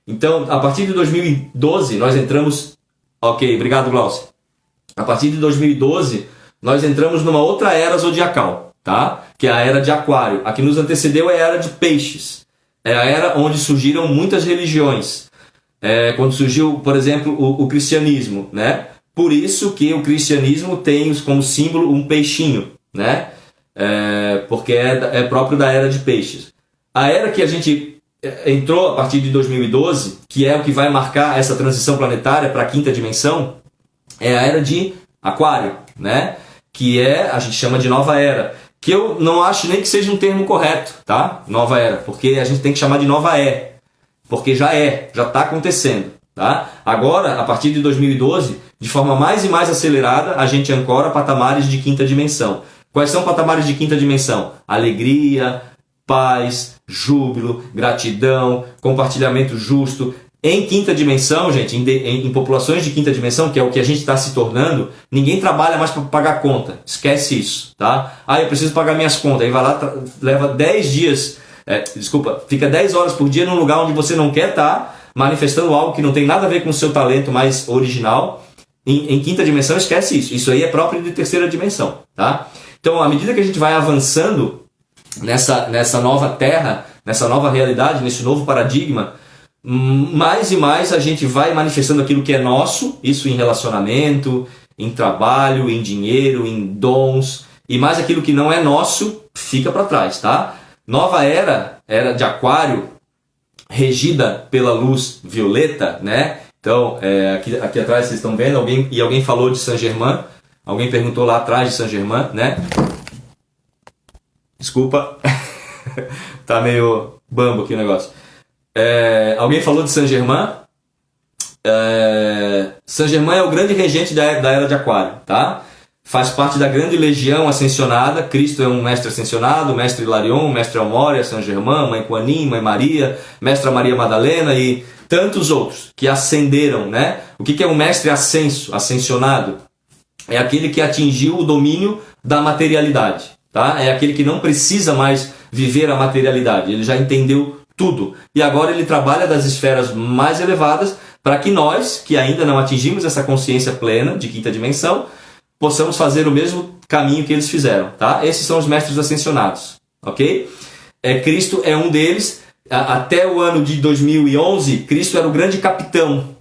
A: Então, a partir de 2012, nós entramos... Ok, obrigado, Glaucio. A partir de 2012, nós entramos numa outra era zodiacal, tá? Que é a era de Aquário. A que nos antecedeu é a era de Peixes. É a era onde surgiram muitas religiões. Quando surgiu, por exemplo, o cristianismo, né? Por isso que o cristianismo tem como símbolo um peixinho, né? Porque é próprio da era de Peixes. A era que a gente entrou a partir de 2012, que é o que vai marcar essa transição planetária para a quinta dimensão, é a era de Aquário, né? Que a gente chama de nova era. Que eu não acho nem que seja um termo correto, tá? Nova era, porque a gente tem que chamar de nova porque já está acontecendo, tá? Agora, a partir de 2012, de forma mais e mais acelerada, a gente ancora patamares de quinta dimensão. Quais são patamares de quinta dimensão? Alegria, paz, júbilo, gratidão, compartilhamento justo. Em quinta dimensão, gente, em populações de quinta dimensão, que é o que a gente está se tornando, ninguém trabalha mais para pagar conta. Esquece isso, tá? Eu preciso pagar minhas contas. Aí vai lá, leva 10 dias, fica 10 horas por dia num lugar onde você não quer estar, manifestando algo que não tem nada a ver com o seu talento mais original. em quinta dimensão, esquece isso. Isso aí é próprio de terceira dimensão, tá? Então, à medida que a gente vai avançando nessa nova terra, nessa nova realidade, nesse novo paradigma, mais e mais a gente vai manifestando aquilo que é nosso, isso em relacionamento, em trabalho, em dinheiro, em dons, e mais aquilo que não é nosso fica para trás, tá? Nova era de Aquário, regida pela luz violeta, né? Então, aqui atrás vocês estão vendo, alguém falou de Saint-Germain, alguém perguntou lá atrás de Saint-Germain, né? Desculpa, tá meio bambo aqui o negócio. Alguém falou de Saint-Germain. Saint-Germain é o grande regente da era de Aquário, tá? Faz parte da grande legião ascensionada. Cristo é um mestre ascensionado, mestre Hilarion, mestre Almória, Saint-Germain, mãe Kuan Yin, mãe Maria, mestra Maria Madalena e tantos outros que ascenderam, né? O que é um mestre ascensionado? É aquele que atingiu o domínio da materialidade, tá? É aquele que não precisa mais viver a materialidade, ele já entendeu tudo. E agora ele trabalha das esferas mais elevadas para que nós, que ainda não atingimos essa consciência plena de quinta dimensão, possamos fazer o mesmo caminho que eles fizeram, tá? Esses são os mestres ascensionados, ok? Cristo é um deles. Até o ano de 2011, Cristo era o grande capitão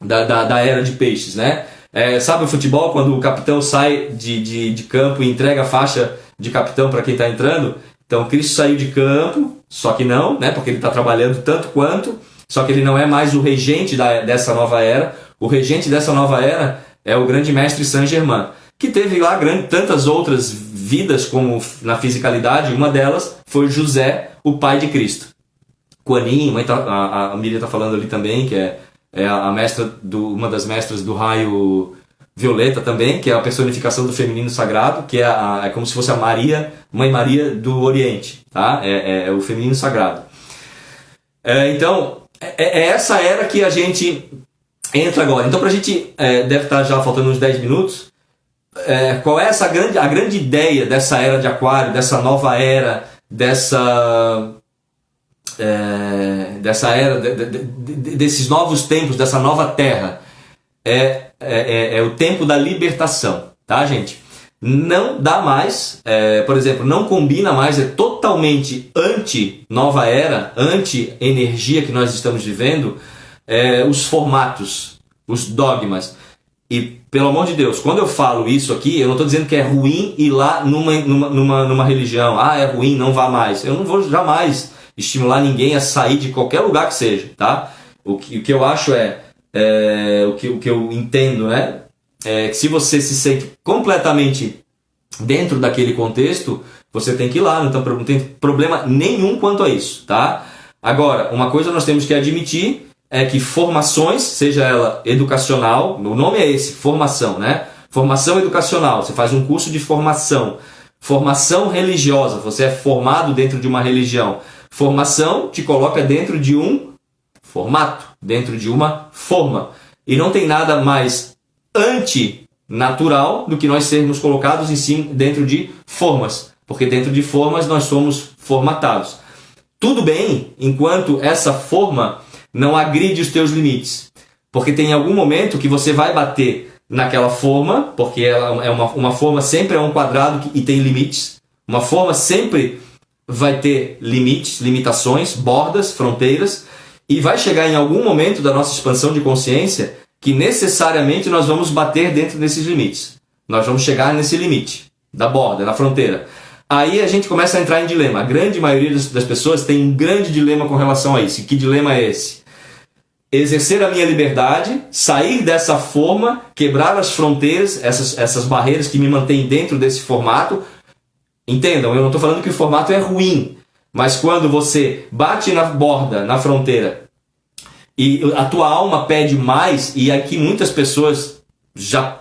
A: da era de peixes, né? Sabe o futebol, quando o capitão sai de campo e entrega a faixa de capitão para quem está entrando? Então, Cristo saiu de campo, só que não, né? Porque ele está trabalhando tanto quanto, só que ele não é mais o regente dessa nova era. O regente dessa nova era é o grande mestre Saint-Germain, que teve lá tantas outras vidas como na fisicalidade. Uma delas foi José, o pai de Cristo. Kuan Yin, a Miriam está falando ali também, que é a mestra uma das mestras do raio violeta também, que é a personificação do feminino sagrado, que é como se fosse a Maria, mãe Maria do Oriente, tá? É o feminino sagrado. Então, essa era que a gente entra agora. Então, pra gente, deve estar já faltando uns 10 minutos, qual é a grande ideia dessa era de Aquário, dessa nova era, dessa era, desses novos tempos, dessa nova terra? É o tempo da libertação, tá, gente? Não dá mais, por exemplo, não combina mais, é totalmente anti-nova era, anti-energia que nós estamos vivendo, os formatos, os dogmas. E, pelo amor de Deus, quando eu falo isso aqui, eu não estou dizendo que é ruim ir lá numa religião. É ruim, não vá mais. Eu não vou jamais estimular ninguém a sair de qualquer lugar que seja, tá? O que eu acho o que eu entendo, né? Que se você se sente completamente dentro daquele contexto, você tem que ir lá, então não tem problema nenhum quanto a isso, tá? Agora, uma coisa nós temos que admitir é que formações, seja ela educacional, o nome é esse, formação, né? Formação educacional, você faz um curso de formação. Formação religiosa, você é formado dentro de uma religião. Formação te coloca dentro de um formato, dentro de uma forma. E não tem nada mais antinatural do que nós sermos colocados dentro de formas. Porque dentro de formas nós somos formatados. Tudo bem, enquanto essa forma não agride os teus limites. Porque tem algum momento que você vai bater naquela forma, porque uma forma sempre é um quadrado e tem limites. Uma forma sempre vai ter limites, limitações, bordas, fronteiras, e vai chegar em algum momento da nossa expansão de consciência que necessariamente nós vamos bater dentro desses limites. Nós vamos chegar nesse limite, da borda, da fronteira. Aí a gente começa a entrar em dilema. A grande maioria das pessoas tem um grande dilema com relação a isso. E que dilema é esse? Exercer a minha liberdade, sair dessa forma, quebrar as fronteiras, essas barreiras que me mantêm dentro desse formato. Entendam, eu não estou falando que o formato é ruim, mas quando você bate na borda, na fronteira, e a tua alma pede mais, e aqui muitas pessoas já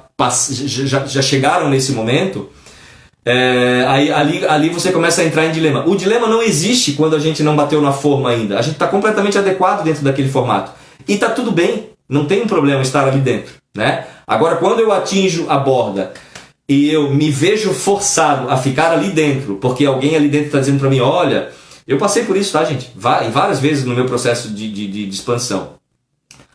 A: chegaram nesse momento, ali você começa a entrar em dilema. O dilema não existe quando a gente não bateu na forma ainda. A gente está completamente adequado dentro daquele formato. E está tudo bem, não tem um problema estar ali dentro, né? Agora, quando eu atinjo a borda e eu me vejo forçado a ficar ali dentro, porque alguém ali dentro está dizendo para mim, olha, eu passei por isso, tá, gente? Várias vezes no meu processo de expansão.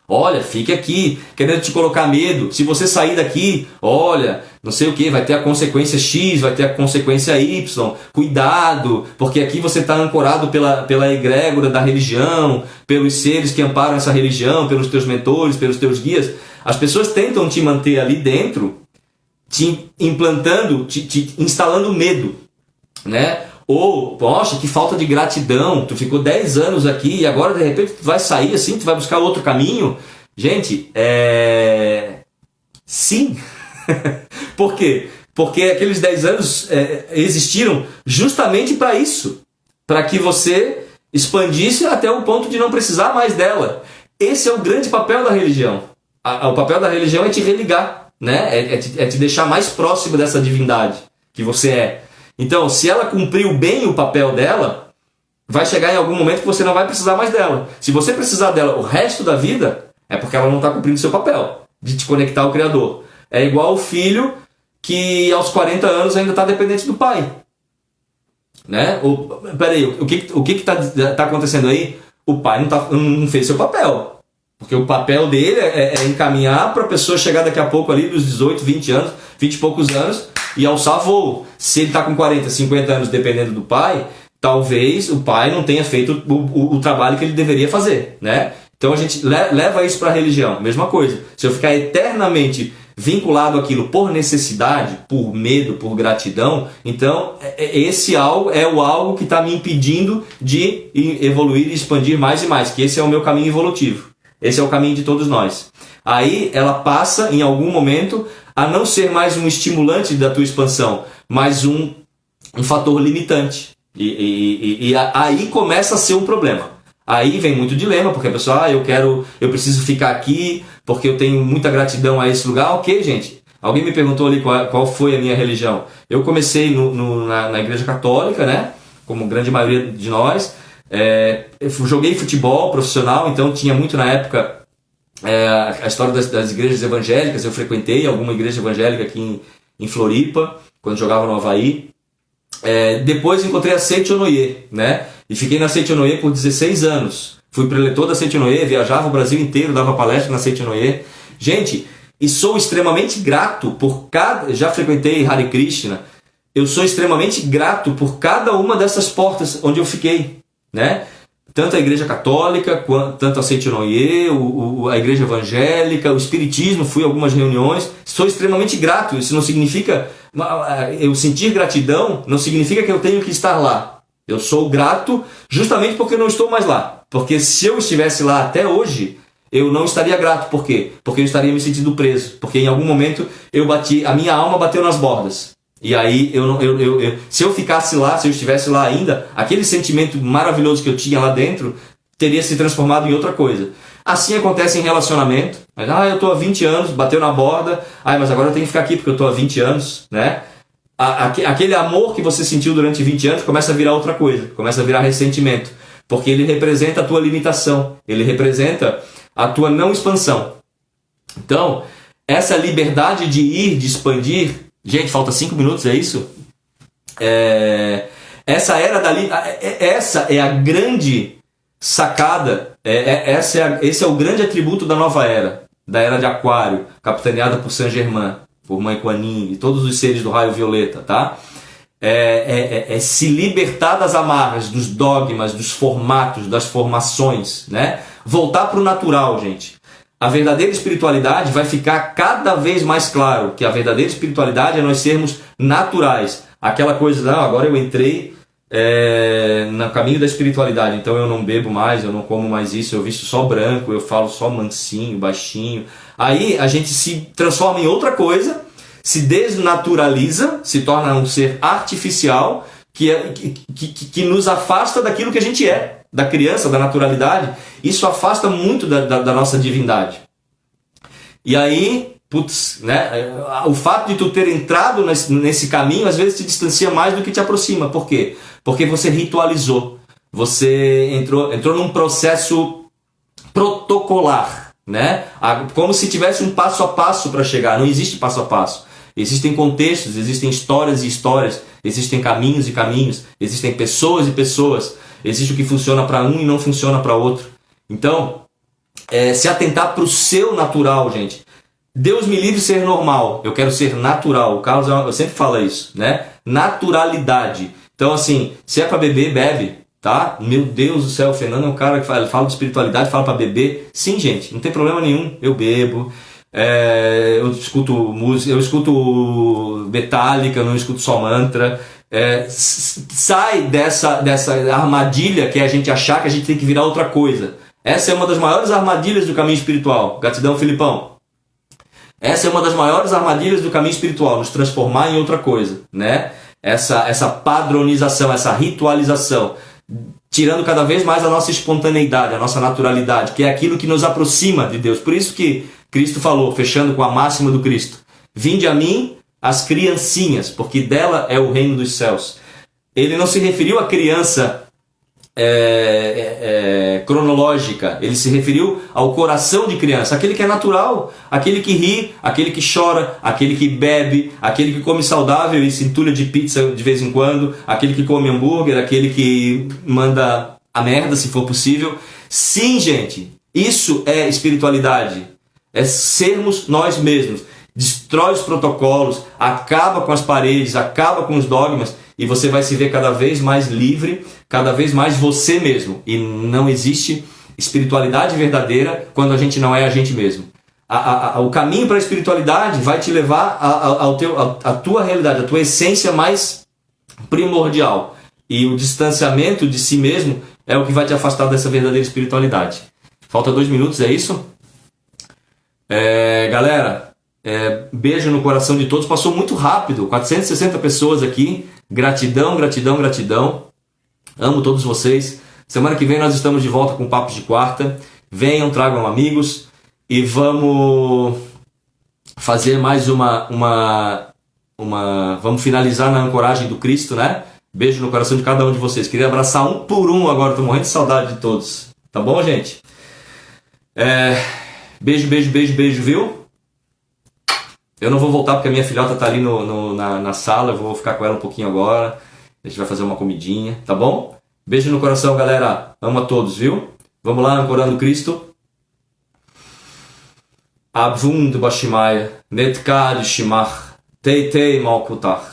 A: Olha, fique aqui, querendo te colocar medo. Se você sair daqui, olha, não sei o que, vai ter a consequência X, vai ter a consequência Y. Cuidado, porque aqui você está ancorado pela egrégora da religião, pelos seres que amparam essa religião, pelos teus mentores, pelos teus guias. As pessoas tentam te manter ali dentro, te implantando, te instalando medo, né? Ou, poxa, que falta de gratidão, tu ficou 10 anos aqui e agora de repente tu vai sair assim, tu vai buscar outro caminho. Gente, sim. Por quê? Porque aqueles 10 anos existiram justamente para isso, para que você expandisse até o ponto de não precisar mais dela. Esse é o grande papel da religião. O papel da religião é te religar, né? É te deixar mais próximo dessa divindade que você é. Então, se ela cumpriu bem o papel dela, vai chegar em algum momento que você não vai precisar mais dela. Se você precisar dela o resto da vida, é porque ela não está cumprindo o seu papel de te conectar ao Criador. É igual o filho que aos 40 anos ainda está dependente do pai. Né? Peraí, o que está acontecendo aí? O pai não fez seu papel. Porque o papel dele é encaminhar para a pessoa chegar daqui a pouco ali dos 18, 20 anos, 20 e poucos anos, e alçar voo. Se ele está com 40, 50 anos dependendo do pai, talvez o pai não tenha feito o trabalho que ele deveria fazer, né? Então a gente leva isso para a religião, mesma coisa. Se eu ficar eternamente vinculado àquilo por necessidade, por medo, por gratidão, então esse algo é o algo que está me impedindo de evoluir e expandir mais e mais, que esse é o meu caminho evolutivo. Esse é o caminho de todos nós. Aí ela passa, em algum momento, a não ser mais um estimulante da tua expansão, mas um fator limitante. E aí começa a ser um problema. Aí vem muito dilema, porque a pessoa, eu preciso ficar aqui, porque eu tenho muita gratidão a esse lugar. Ok, gente. Alguém me perguntou ali qual foi a minha religião. Eu comecei na Igreja Católica, né? Como grande maioria de nós. Eu joguei futebol profissional, então tinha muito na época a história das igrejas evangélicas. Eu frequentei alguma igreja evangélica aqui em Floripa, quando jogava no Avaí. Depois encontrei a Seitonoye, né? E fiquei na Seitonoye por 16 anos. Fui preletor da Seitonoye, viajava o Brasil inteiro, dava palestra na Seitonoye. Gente, e sou extremamente grato por já frequentei Hare Krishna, eu sou extremamente grato por cada uma dessas portas onde eu fiquei, né? Tanto a Igreja Católica, tanto a Seitonoye, a Igreja Evangélica, o Espiritismo, fui a algumas reuniões. Sou extremamente grato. Isso não significa... Eu sentir gratidão não significa que eu tenho que estar lá. Eu sou grato justamente porque eu não estou mais lá. Porque se eu estivesse lá até hoje, eu não estaria grato. Por quê? Porque eu estaria me sentindo preso. Porque em algum momento a minha alma bateu nas bordas. E aí, se eu ficasse lá, se eu estivesse lá ainda, aquele sentimento maravilhoso que eu tinha lá dentro teria se transformado em outra coisa. Assim acontece em relacionamento. Eu estou há 20 anos, bateu na borda, mas agora eu tenho que ficar aqui porque eu estou há 20 anos, né? Aquele amor que você sentiu durante 20 anos começa a virar outra coisa, começa a virar ressentimento, porque ele representa a tua limitação, ele representa a tua não expansão. Então, essa liberdade de ir, de expandir... Gente, falta 5 minutos, é isso? Essa é a grande sacada, esse é o grande atributo da nova era, da era de Aquário, capitaneada por Saint-Germain, por Mãe Kuan Yin e todos os seres do raio violeta, tá? Se libertar das amarras, dos dogmas, dos formatos, das formações, né? Voltar para o natural, gente. A verdadeira espiritualidade vai ficar cada vez mais claro que a verdadeira espiritualidade é nós sermos naturais. Aquela coisa, agora eu entrei no caminho da espiritualidade, então eu não bebo mais, eu não como mais isso, eu visto só branco, eu falo só mansinho, baixinho. Aí a gente se transforma em outra coisa, se desnaturaliza, se torna um ser artificial que nos afasta daquilo que a gente é, da criança, da naturalidade. Isso afasta muito da nossa divindade. E aí, né, o fato de tu ter entrado nesse caminho às vezes te distancia mais do que te aproxima. Por quê? Porque você ritualizou. Você entrou num processo protocolar, né? Como se tivesse um passo a passo para chegar. Não existe passo a passo. Existem contextos, existem histórias e histórias, existem caminhos e caminhos, existem pessoas e pessoas. Existe o que funciona para um e não funciona para outro. Então, se atentar para o seu natural, gente. Deus me livre de ser normal, eu quero ser natural. O Carlos, eu sempre falo isso, né? Naturalidade. Então, assim, se é para beber, bebe, tá? Meu Deus do céu, o Fernando é um cara que fala de espiritualidade, fala para beber. Sim, gente, não tem problema nenhum, eu bebo. Eu escuto música, eu escuto Metallica, eu não escuto só mantra. Sai dessa armadilha que é a gente achar que a gente tem que virar outra coisa. Essa é uma das maiores armadilhas do caminho espiritual. Gratidão, Filipão. Essa é uma das maiores armadilhas do caminho espiritual, nos transformar em outra coisa, né? Essa padronização, essa ritualização, tirando cada vez mais a nossa espontaneidade, a nossa naturalidade, que é aquilo que nos aproxima de Deus. Por isso que Cristo falou, fechando com a máxima do Cristo: vinde a mim as criancinhas, porque dela é o reino dos céus. Ele não se referiu à criança cronológica, ele se referiu ao coração de criança, aquele que é natural, aquele que ri, aquele que chora, aquele que bebe, aquele que come saudável e se entulha de pizza de vez em quando, aquele que come hambúrguer, aquele que manda a merda se for possível. Sim, gente, isso é espiritualidade, é sermos nós mesmos. Destrói os protocolos, acaba com as paredes, acaba com os dogmas, e você vai se ver cada vez mais livre, cada vez mais você mesmo. E não existe espiritualidade verdadeira quando a gente não é a gente mesmo. O caminho para a espiritualidade vai te levar à tua realidade, à tua essência mais primordial. E o distanciamento de si mesmo é o que vai te afastar dessa verdadeira espiritualidade. Falta 2 minutos, é isso? Galera, beijo no coração de todos. Passou muito rápido, 460 pessoas aqui. Gratidão, gratidão, gratidão. Amo todos vocês. Semana que vem nós estamos de volta com Papos de Quarta. Venham, tragam amigos e vamos fazer mais vamos finalizar na ancoragem do Cristo, né? Beijo no coração de cada um de vocês. Queria abraçar um por um agora, estou morrendo de saudade de todos. Tá bom, gente? Beijo, beijo, beijo, beijo, viu? Eu não vou voltar porque a minha filhota tá ali na sala, eu vou ficar com ela um pouquinho agora. A gente vai fazer uma comidinha, tá bom? Beijo no coração, galera. Amo a todos, viu? Vamos lá, ancorando Cristo. Abvund Bashimaya, Netkad Shimach, Teitei Malkutach,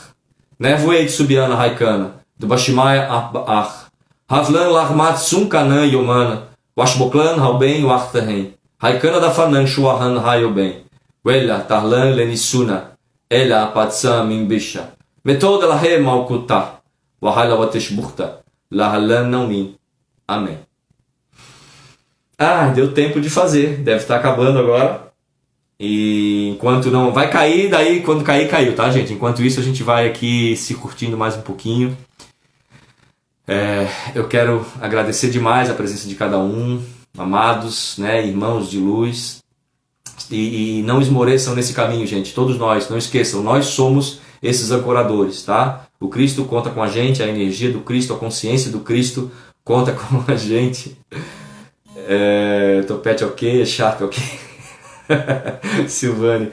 A: Nevueit Subiana Raikana, do Bashimaya Ach, Havlan Larmat Sunkanan Yomana, Washboklan Halben Wachtahen, Raikana da Fanan Shuahan Hayoben. Wella tarlan lenisuna, ela patsam imbisha. Metoda la he malkuta, wahala wateshburta, la halan não min. Amém. Deu tempo de fazer, deve estar acabando agora. E enquanto não vai cair, daí quando cair, caiu, tá, gente? Enquanto isso a gente vai aqui se curtindo mais um pouquinho. Eu quero agradecer demais a presença de cada um, amados, né, irmãos de luz. E não esmoreçam nesse caminho, gente. Todos nós, não esqueçam, nós somos esses ancoradores, tá? O Cristo conta com a gente, a energia do Cristo, a consciência do Cristo conta com a gente. Topete ok, Shark ok. Silvane.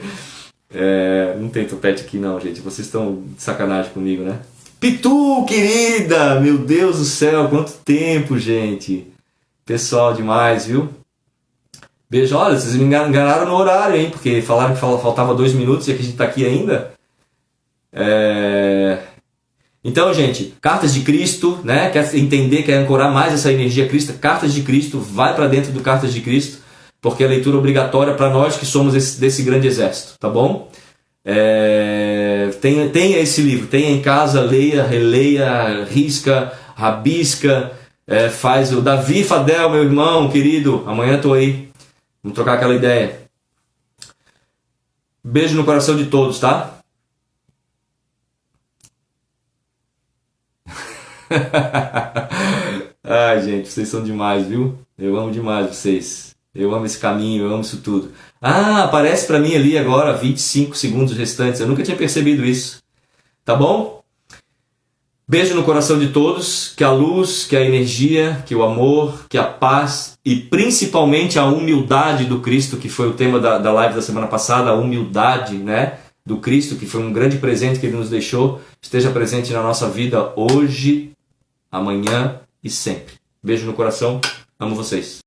A: Não tem topete aqui não, gente. Vocês estão de sacanagem comigo, né? Pitu, querida! Meu Deus do céu, quanto tempo, gente. Pessoal demais, viu? Beijo, olha, vocês me enganaram no horário, hein? Porque falaram que faltava 2 minutos e aqui a gente tá aqui ainda. Então, gente, Cartas de Cristo, né? Quer entender, quer ancorar mais essa energia cristã? Cartas de Cristo, vai para dentro do Cartas de Cristo, porque é a leitura obrigatória para nós que somos desse grande exército, tá bom? Tenha esse livro, tenha em casa, leia, releia, risca, rabisca, faz o Davi Fadel, meu irmão querido, amanhã tô aí. Vamos trocar aquela ideia. Beijo no coração de todos, tá? Ai, gente, vocês são demais, viu? Eu amo demais vocês. Eu amo esse caminho, eu amo isso tudo. Aparece pra mim ali agora 25 segundos restantes. Eu nunca tinha percebido isso. Tá bom? Beijo no coração de todos, que a luz, que a energia, que o amor, que a paz e principalmente a humildade do Cristo, que foi o tema da live da semana passada, a humildade, né, do Cristo, que foi um grande presente que Ele nos deixou, esteja presente na nossa vida hoje, amanhã e sempre. Beijo no coração, amo vocês.